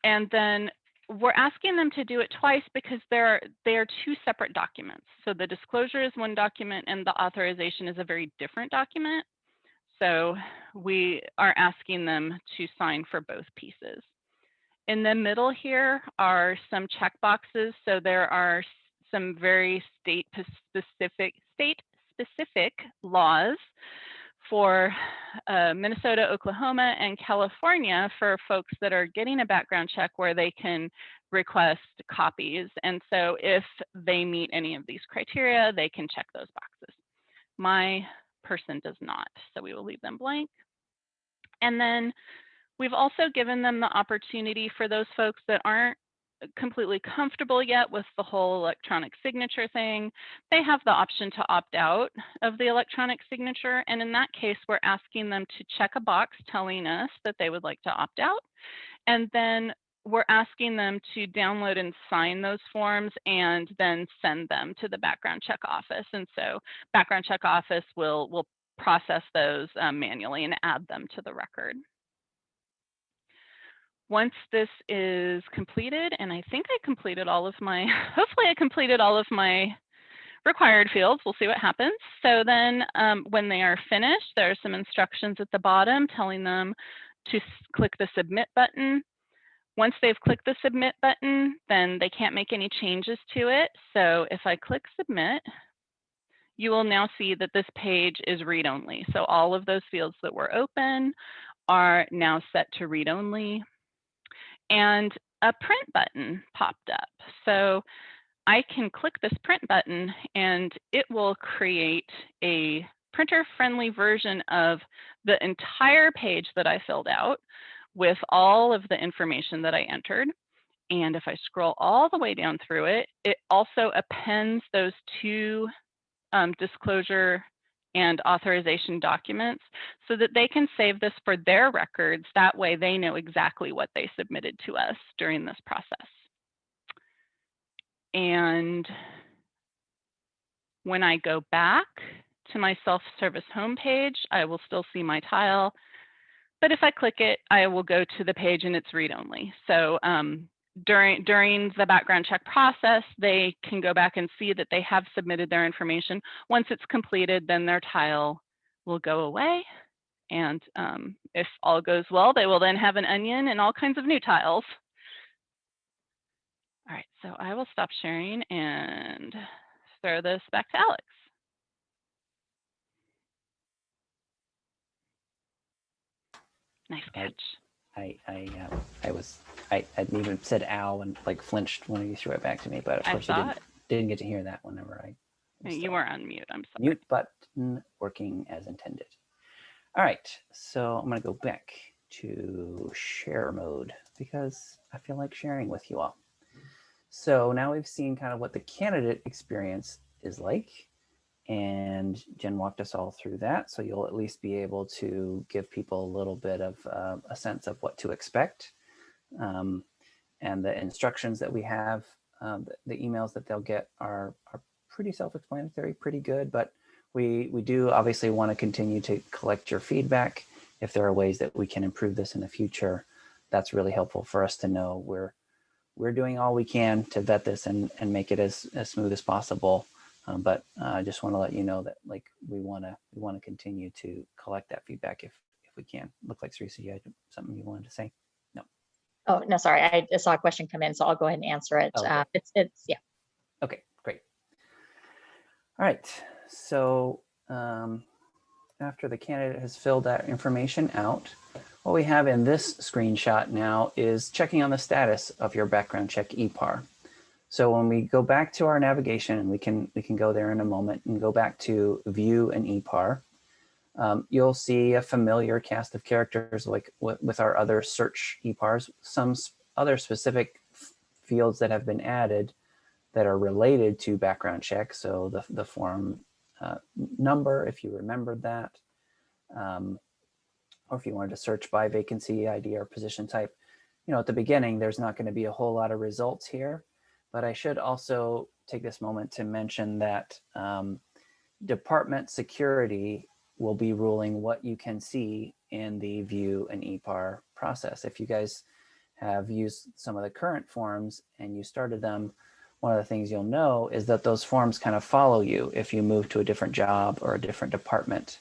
And then we're asking them to do it twice because they are two separate documents. So the disclosure is one document and the authorization is a very different document. So we are asking them to sign for both pieces. In the middle here are some check boxes. So there are some very state-specific laws for Minnesota, Oklahoma, and California for folks that are getting a background check where they can request copies. And so if they meet any of these criteria, they can check those boxes. My person does not, so we will leave them blank. And then we've also given them the opportunity for those folks that aren't completely comfortable yet with the whole electronic signature thing. They have the option to opt out of the electronic signature. And in that case, we're asking them to check a box telling us that they would like to opt out. And then we're asking them to download and sign those forms and then send them to the background check office. And so background check office will process those manually and add them to the record. Once this is completed, and I think I completed all of my, hopefully I completed all of my required fields. We'll see what happens. So then when they are finished, there are some instructions at the bottom telling them to click the submit button. Once they've clicked the submit button, then they can't make any changes to it. So if I click submit, you will now see that this page is read only. So all of those fields that were open are now set to read only. And a print button popped up. So I can click this print button and it will create a printer-friendly version of the entire page that I filled out with all of the information that I entered. And if I scroll all the way down through it, it also appends those two disclosure and authorization documents so that they can save this for their records. That way they know exactly what they submitted to us during this process. And when I go back to my self-service homepage, I will still see my tile. But if I click it, I will go to the page and it's read-only. So during the background check process, they can go back and see that they have submitted their information. Once it's completed, then their tile will go away. And if all goes well, they will then have an onion and all kinds of new tiles. All right, so I will stop sharing and throw this back to Alex. Nice catch. I even said ow and like flinched when you threw it back to me, but of course you didn't get to hear that whenever I was, you were on mute. I'm sorry. Mute button working as intended. All right, so I'm going to go back to share mode because I feel like sharing with you all. So now we've seen kind of what the candidate experience is like, and Jen walked us all through that. So you'll at least be able to give people a little bit of a sense of what to expect. And the instructions that we have, the emails that they'll get are pretty self-explanatory, pretty good, but we do obviously want to continue to collect your feedback. If there are ways that we can improve this in the future, that's really helpful for us to know. We're doing all we can to vet this and make it as smooth as possible. But I just want to let you know that like we want to continue to collect that feedback if we can. Look like Teresa, you had something you wanted to say? No. Oh, no, sorry. I saw a question come in, so I'll go ahead and answer it. Okay. It's yeah. Okay, great. All right, so after the candidate has filled that information out, what we have in this screenshot now is checking on the status of your background check EPAR. So when we go back to our navigation, and we can go there in a moment and go back to view an EPAR, you'll see a familiar cast of characters like with our other search EPARs, some other specific fields that have been added that are related to background check. So the form number, if you remembered that, or if you wanted to search by vacancy ID or position type. You know, at the beginning, there's not going to be a whole lot of results here, but I should also take this moment to mention that department security will be ruling what you can see in the view and EPAR process. If you guys have used some of the current forms and you started them, one of the things you'll know is that those forms kind of follow you if you move to a different job or a different department.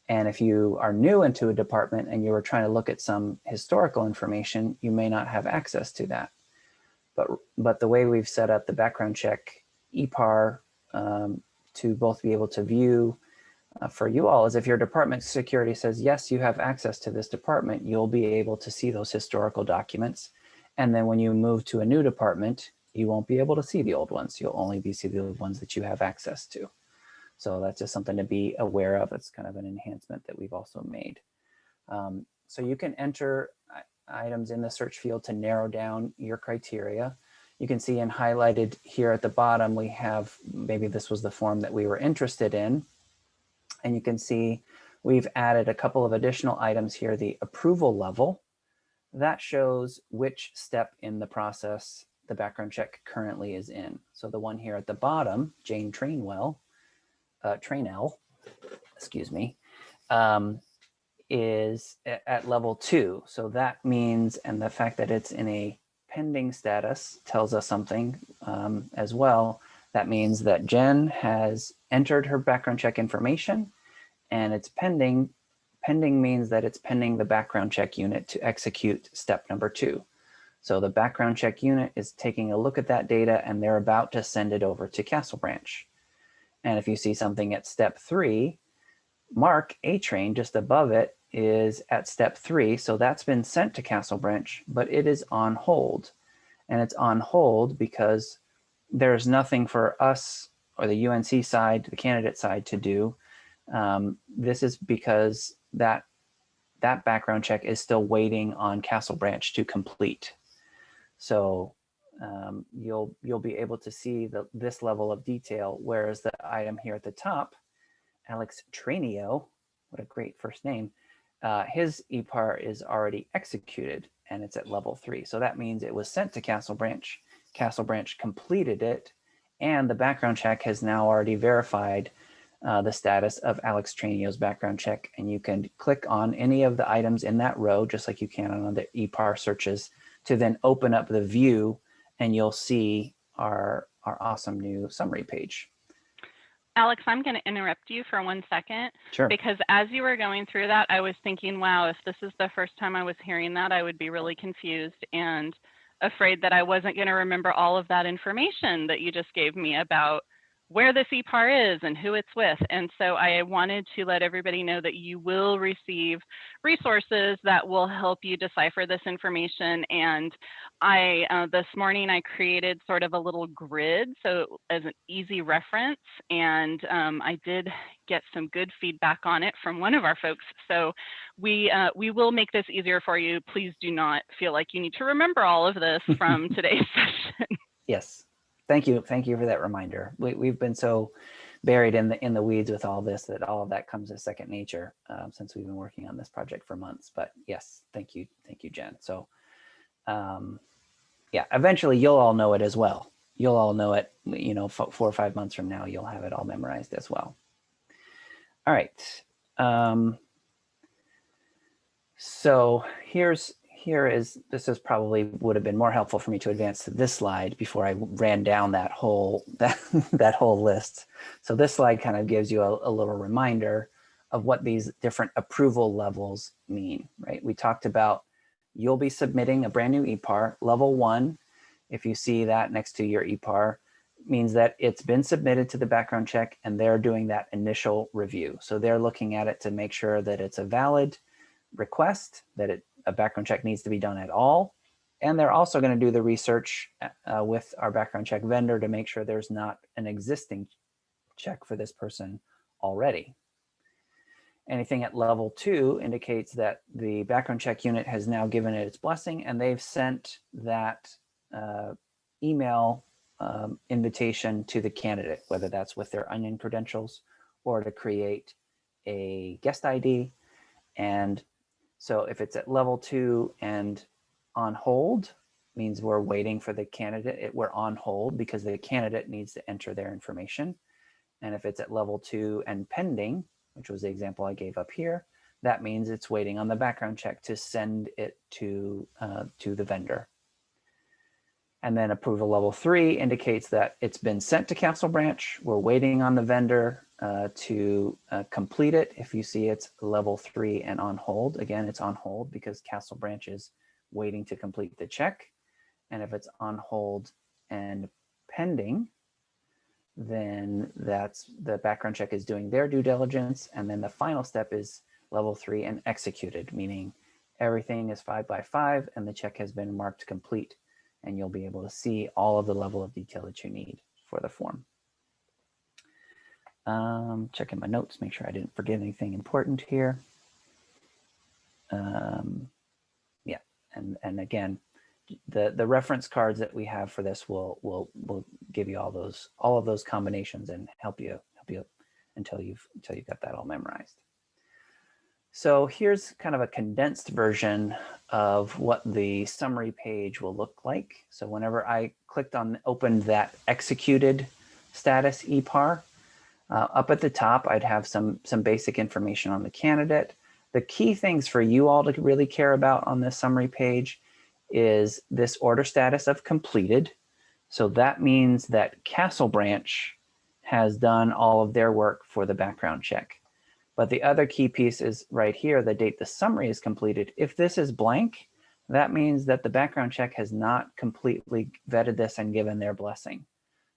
And if you are new into a department and you were trying to look at some historical information, you may not have access to that. But the way we've set up the background check EPAR to both be able to view for you all is if your department security says, yes, you have access to this department, you'll be able to see those historical documents. And then when you move to a new department, you won't be able to see the old ones. You'll only be see the ones that you have access to. So that's just something to be aware of. It's kind of an enhancement that we've also made. So you can enter items in the search field to narrow down your criteria. You can see in highlighted here at the bottom, we have, maybe this was the form that we were interested in. And you can see we've added a couple of additional items here. The approval level, that shows which step in the process the background check currently is in. So the one here at the bottom, Jane Trainell, excuse me, is at level 2. So that means, and the fact that it's in a pending status tells us something as well. That means that Jen has entered her background check information and it's pending. Pending means that it's pending the background check unit to execute step number 2. So the background check unit is taking a look at that data and they're about to send it over to Castle Branch. And if you see something at step 3, Mark A-Train just above it is at step 3. So that's been sent to Castle Branch, but it is on hold. And it's on hold because there's nothing for us or the UNC side, the candidate side to do. This is because that background check is still waiting on Castle Branch to complete. So you'll be able to see this level of detail, whereas the item here at the top, Alex Trainio, what a great first name, his EPAR is already executed and it's at level 3. So that means it was sent to Castle Branch. Castle Branch completed it, and the background check has now already verified the status of Alex Trainio's background check. And you can click on any of the items in that row, just like you can on the EPAR searches, to then open up the view, and you'll see our awesome new summary page. Alex, I'm going to interrupt you for 1 second. Sure. Because as you were going through that, I was thinking, wow, if this is the first time I was hearing that, I would be really confused and afraid that I wasn't going to remember all of that information that you just gave me about where this EPAR is and who it's with. And so I wanted to let everybody know that you will receive resources that will help you decipher this information. And this morning I created sort of a little grid so as an easy reference, and I did get some good feedback on it from one of our folks. So we will make this easier for you. Please do not feel like you need to remember all of this from today's session. Yes. Thank you. Thank you for that reminder. We've been so buried in the weeds with all this that all of that comes as second nature since we've been working on this project for months. But yes, thank you, Jen. So yeah, eventually you'll all know it as well. You'll all know it, 4 or 5 months from now, you'll have it all memorized as well. All right. So this is probably would have been more helpful for me to advance to this slide before I ran down that whole that whole list. So this slide kind of gives you a little reminder of what these different approval levels mean, right? We talked about you'll be submitting a brand new EPAR. Level 1, if you see that next to your EPAR, means that it's been submitted to the background check and they're doing that initial review. So they're looking at it to make sure that it's a valid request, that a background check needs to be done at all. And they're also going to do the research with our background check vendor to make sure there's not an existing check for this person already. Anything at level 2 indicates that the background check unit has now given it its blessing and they've sent that email invitation to the candidate, whether that's with their onion credentials or to create a guest ID. And so if it's at level 2 and on hold, means we're waiting for the candidate. We're on hold because the candidate needs to enter their information. And if it's at level 2 and pending, which was the example I gave up here, that means it's waiting on the background check to send it to the vendor. And then approval level 3 indicates that it's been sent to Castle Branch. We're waiting on the vendor to complete it. If you see it's level 3 and on hold, again, it's on hold because Castle Branch is waiting to complete the check. And if it's on hold and pending, then that's the background check is doing their due diligence. And then the final step is level 3 and executed, meaning everything is 5 by 5 and the check has been marked complete. And you'll be able to see all of the level of detail that you need for the form. Checking my notes, make sure I didn't forget anything important here. Yeah, and again, the reference cards that we have for this will give you all of those combinations and help you until you've got that all memorized. So here's kind of a condensed version of what the summary page will look like. So whenever I opened that executed status EPAR, up at the top, I'd have some basic information on the candidate. The key things for you all to really care about on this summary page is this order status of completed. So that means that Castle Branch has done all of their work for the background check. But the other key piece is right here, the date the summary is completed. If this is blank, that means that the background check has not completely vetted this and given their blessing.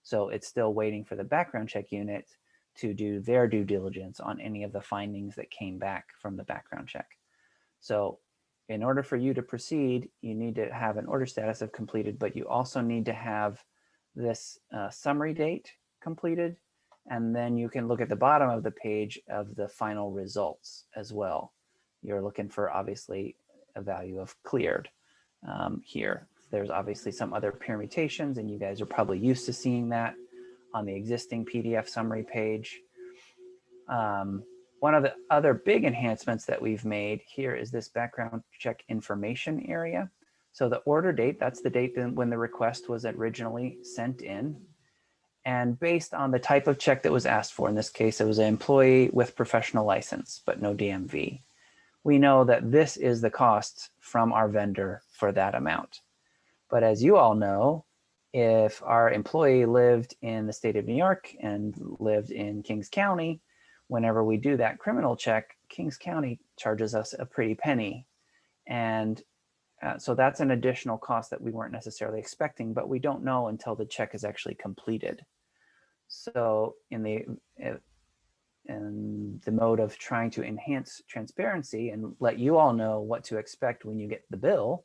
So it's still waiting for the background check unit to do their due diligence on any of the findings that came back from the background check. So in order for you to proceed, you need to have an order status of completed, but you also need to have this summary date completed. And then you can look at the bottom of the page of the final results as well. You're looking for obviously a value of cleared here. There's obviously some other permutations and you guys are probably used to seeing that on the existing PDF summary page. One of the other big enhancements that we've made here is this background check information area. So the order date, that's the date when the request was originally sent in. And based on the type of check that was asked for, in this case, it was an employee with professional license, but no DMV. We know that this is the cost from our vendor for that amount. But as you all know, if our employee lived in the state of New York and lived in Kings County, whenever we do that criminal check, Kings County charges us a pretty penny. And so that's an additional cost that we weren't necessarily expecting, but we don't know until the check is actually completed. So in the mode of trying to enhance transparency and let you all know what to expect when you get the bill,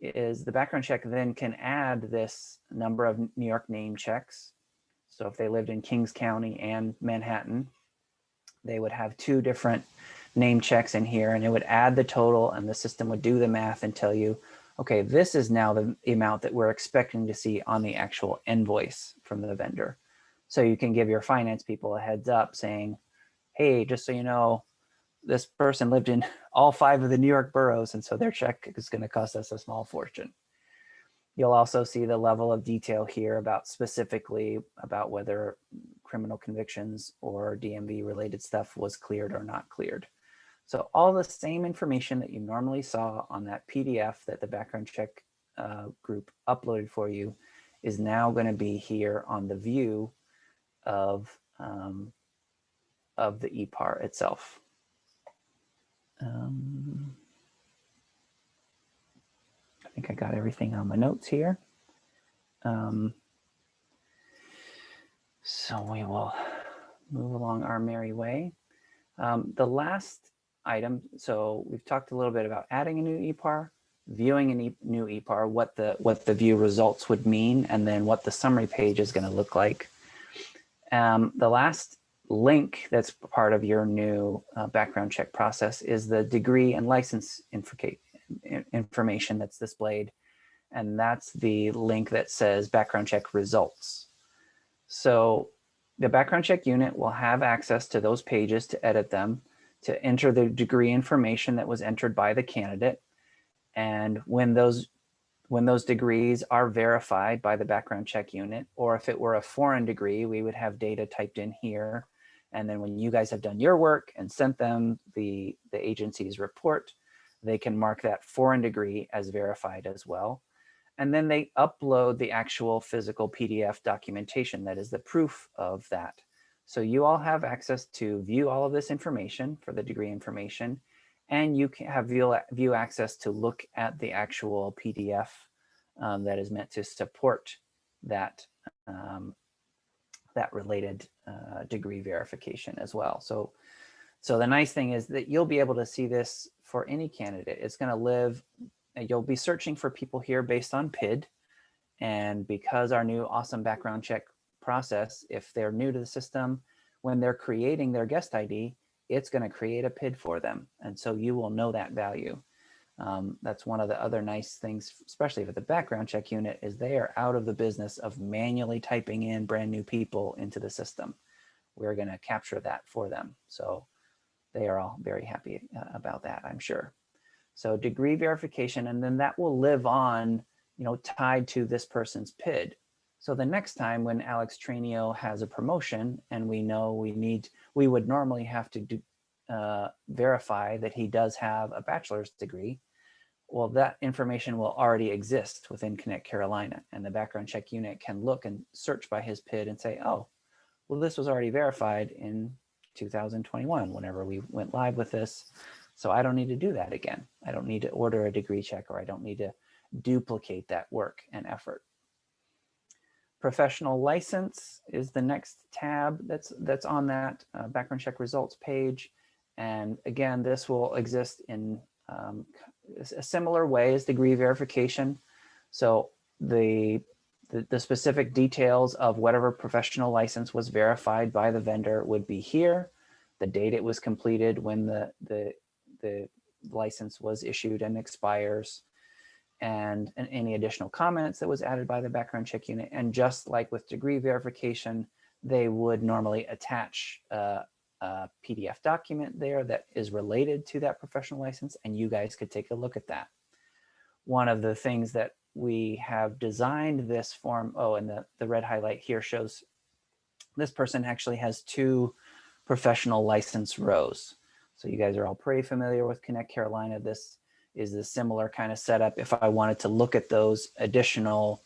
is the background check then can add this number of New York name checks. So if they lived in Kings County and Manhattan, they would have 2 different name checks in here, and it would add the total, and the system would do the math and tell you, okay, this is now the amount that we're expecting to see on the actual invoice from the vendor. So you can give your finance people a heads up saying, hey, just so you know, this person lived in all 5 of the New York boroughs, and so their check is going to cost us a small fortune. You'll also see the level of detail here about specifically about whether criminal convictions or DMV related stuff was cleared or not cleared. So all the same information that you normally saw on that PDF that the background check group uploaded for you is now going to be here on the view of the EPAR itself. I think I got everything on my notes here. So we will move along our merry way. The last item, so we've talked a little bit about adding a new EPAR, viewing a new EPAR, what the view results would mean, and then what the summary page is going to look like. The last link that's part of your new background check process is the degree and license information that's displayed. And that's the link that says background check results. So the background check unit will have access to those pages to edit them, to enter the degree information that was entered by the candidate. And when those degrees are verified by the background check unit, or if it were a foreign degree, we would have data typed in here. And then when you guys have done your work and sent them the agency's report, they can mark that foreign degree as verified as well. And then they upload the actual physical PDF documentation that is the proof of that. So you all have access to view all of this information for the degree information, and you can have view access to look at the actual PDF that is meant to support that that related degree verification as well. So the nice thing is that you'll be able to see this for any candidate. It's going to live. You'll be searching for people here based on PID. And because our new awesome background check process, if they're new to the system, when they're creating their guest ID, it's going to create a PID for them. And so you will know that value. That's one of the other nice things, especially with the background check unit, is they are out of the business of manually typing in brand new people into the system. We're going to capture that for them. So they are all very happy about that, I'm sure. So degree verification, and then that will live on, tied to this person's PID. So the next time when Alex Tranio has a promotion and we know we would normally have to verify that he does have a bachelor's degree, well, that information will already exist within Connect Carolina, and the background check unit can look and search by his PID and say, oh, well, this was already verified in 2021 whenever we went live with this. So I don't need to do that again. I don't need to order a degree check, or I don't need to duplicate that work and effort. Professional license is the next tab that's on that background check results page. And again, this will exist in a similar way as degree verification. So the specific details of whatever professional license was verified by the vendor would be here. The date it was completed, when the license was issued and expires, and any additional comments that was added by the background check unit. And just like with degree verification, they would normally attach a PDF document there that is related to that professional license, and you guys could take a look at that. One of the things that we have designed this form, and the red highlight here shows this person actually has 2 professional license rows. So you guys are all pretty familiar with Connect Carolina. This is a similar kind of setup if I wanted to look at those additional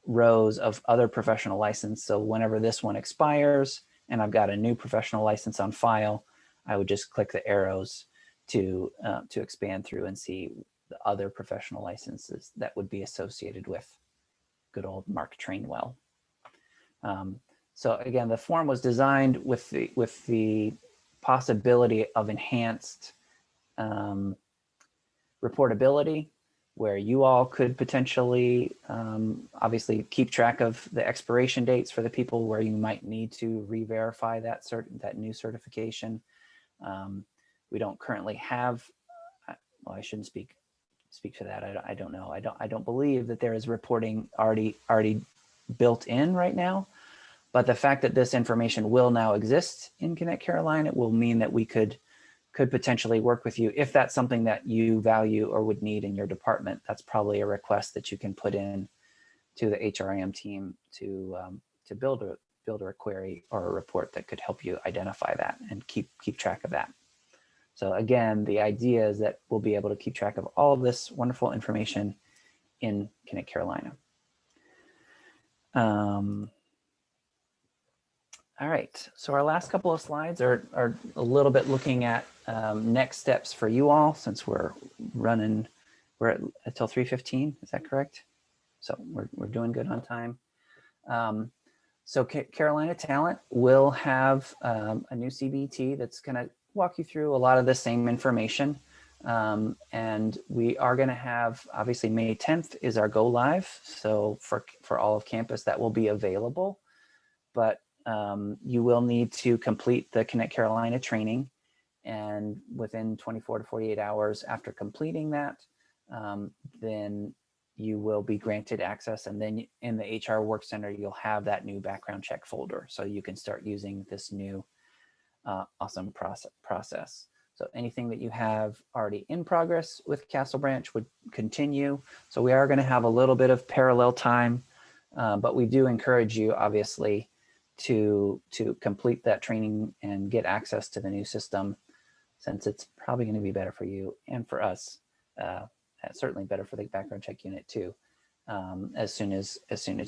rows of other professional license. So whenever this one expires and I've got a new professional license on file, I would just click the arrows to expand through and see the other professional licenses that would be associated with good old Mark Trainwell. So again, the form was designed with the possibility of enhanced reportability, where you all could potentially obviously keep track of the expiration dates for the people where you might need to re-verify that new certification. We don't currently have, well, I shouldn't speak to that. I don't know. I don't believe that there is reporting already built in right now. But the fact that this information will now exist in Connect Carolina will mean that we could potentially work with you if that's something that you value or would need in your department. That's probably a request that you can put in to the HRIM team to build a query or a report that could help you identify that and keep track of that. So again, the idea is that we'll be able to keep track of all of this wonderful information in Connect Carolina. All right, so our last couple of slides are a little bit looking at next steps for you all, since we're at until 3:15, is that correct? So we're doing good on time. So Carolina Talent will have a new CBT that's gonna walk you through a lot of the same information. And we are gonna have, obviously May 10th is our go live. So for all of campus that will be available, but you will need to complete the Connect Carolina training, and within 24 to 48 hours after completing that, then you will be granted access, and then in the HR Work Center, you'll have that new background check folder, so you can start using this new awesome process. So anything that you have already in progress with Castle Branch would continue. So we are going to have a little bit of parallel time, but we do encourage you, obviously, to complete that training and get access to the new system, since it's probably going to be better for you and for us. Certainly better for the background check unit too, as soon as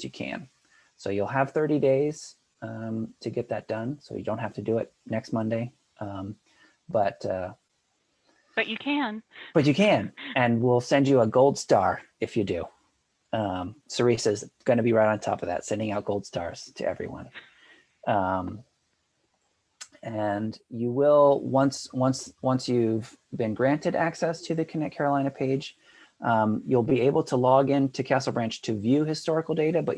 you can. So you'll have 30 days to get that done. So you don't have to do it next Monday, but you can. But you can, and we'll send you a gold star if you do. Sarissa's going to be right on top of that, sending out gold stars to everyone. And you will, once you've been granted access to the Connect Carolina page, you'll be able to log in to Castle Branch to view historical data, but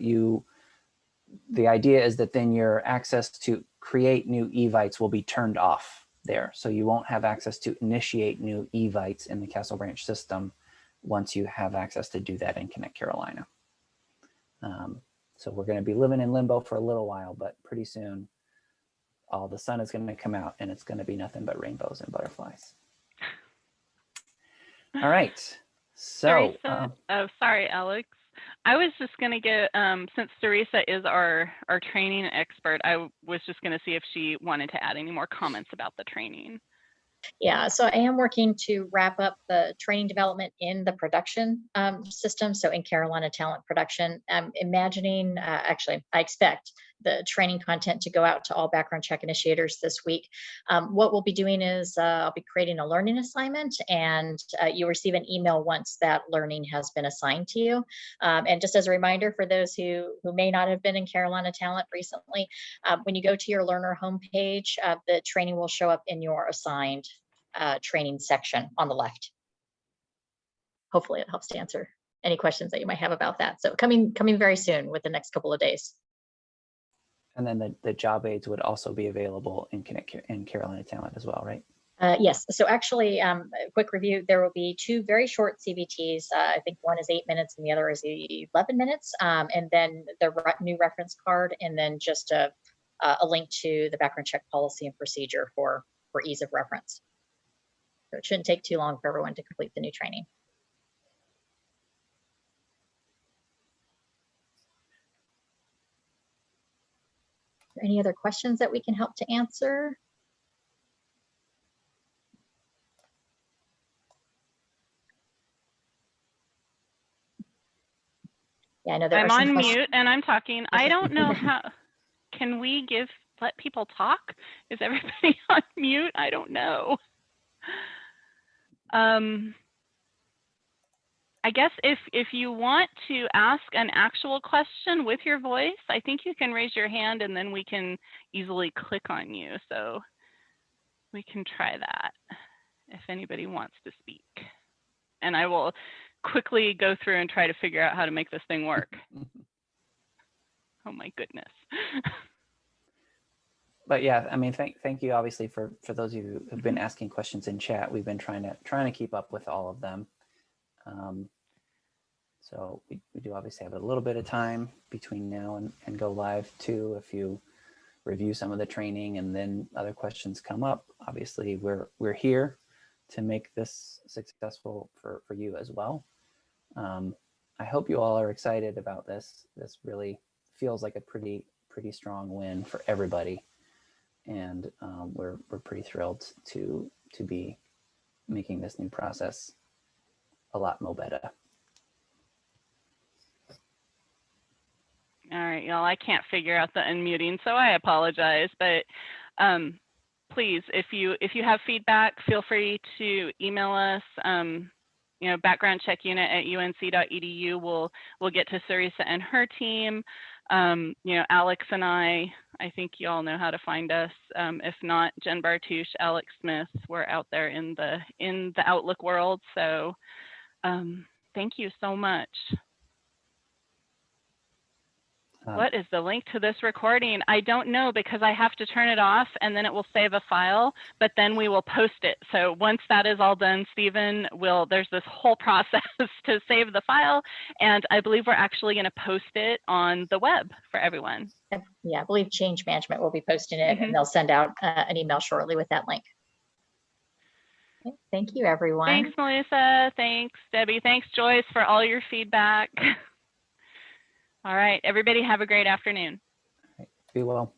the idea is that then your access to create new eVites will be turned off there. So you won't have access to initiate new eVites in the Castle Branch system once you have access to do that in Connect Carolina. So we're going to be living in limbo for a little while, but pretty soon all the sun is going to come out and it's going to be nothing but rainbows and butterflies. All right. So, oh, sorry, Alex. I was just going to get, since Sarissa is our training expert, I was just going to see if she wanted to add any more comments about the training. Yeah, so I am working to wrap up the training development in the production system. So in Carolina Talent Production, I'm imagining, actually, I expect the training content to go out to all background check initiators this week. What we'll be doing is I'll be creating a learning assignment, and you receive an email once that learning has been assigned to you. And just as a reminder for those who may not have been in Carolina Talent recently, when you go to your learner homepage, the training will show up in your assigned training section on the left. Hopefully it helps to answer any questions that you might have about that. So coming very soon with the next couple of days. And then the job aids would also be available in Carolina Talent as well, right? Yes. So actually, a quick review, there will be two very short CBTs. I think one is 8 minutes and the other is 11 minutes. And then the new reference card, and then just a link to the background check policy and procedure for ease of reference. So it shouldn't take too long for everyone to complete the new training. Are there any other questions that we can help to answer? Yeah, I know there I'm are some on questions. mute and I'm talking. I don't know how, can we let people talk? Is everybody on mute? I don't know. I guess if you want to ask an actual question with your voice, I think you can raise your hand and then we can easily click on you. So we can try that if anybody wants to speak. And I will quickly go through and try to figure out how to make this thing work. Oh my goodness. But yeah, I mean, thank you obviously for those of you who have been asking questions in chat. We've been trying to keep up with all of them. So we do obviously have a little bit of time between now and go live too. If you review some of the training and then other questions come up, obviously we're here to make this successful for you as well. I hope you all are excited about this. This really feels like a pretty strong win for everybody, and we're pretty thrilled to be making this new process a lot more better. All right, y'all, I can't figure out the unmuting, so I apologize. But please, if you have feedback, feel free to email us. You know, backgroundcheckunit@unc.edu. We'll get to Sarisa and her team. You know, Alex and I think you all know how to find us. If not, Jen Bartouche, Alex Smith, we're out there in the Outlook world. So thank you so much. What is the link to this recording? I don't know, because I have to turn it off and then it will save a file, but then we will post it. So once that is all done, Stephen there's this whole process to save the file. And I believe we're actually going to post it on the web for everyone. Yeah, I believe Change Management will be posting it, and they'll send out an email shortly with that link. Okay, thank you, everyone. Thanks, Melissa. Thanks, Debbie. Thanks, Joyce, for all your feedback. All right, everybody have a great afternoon. Be well.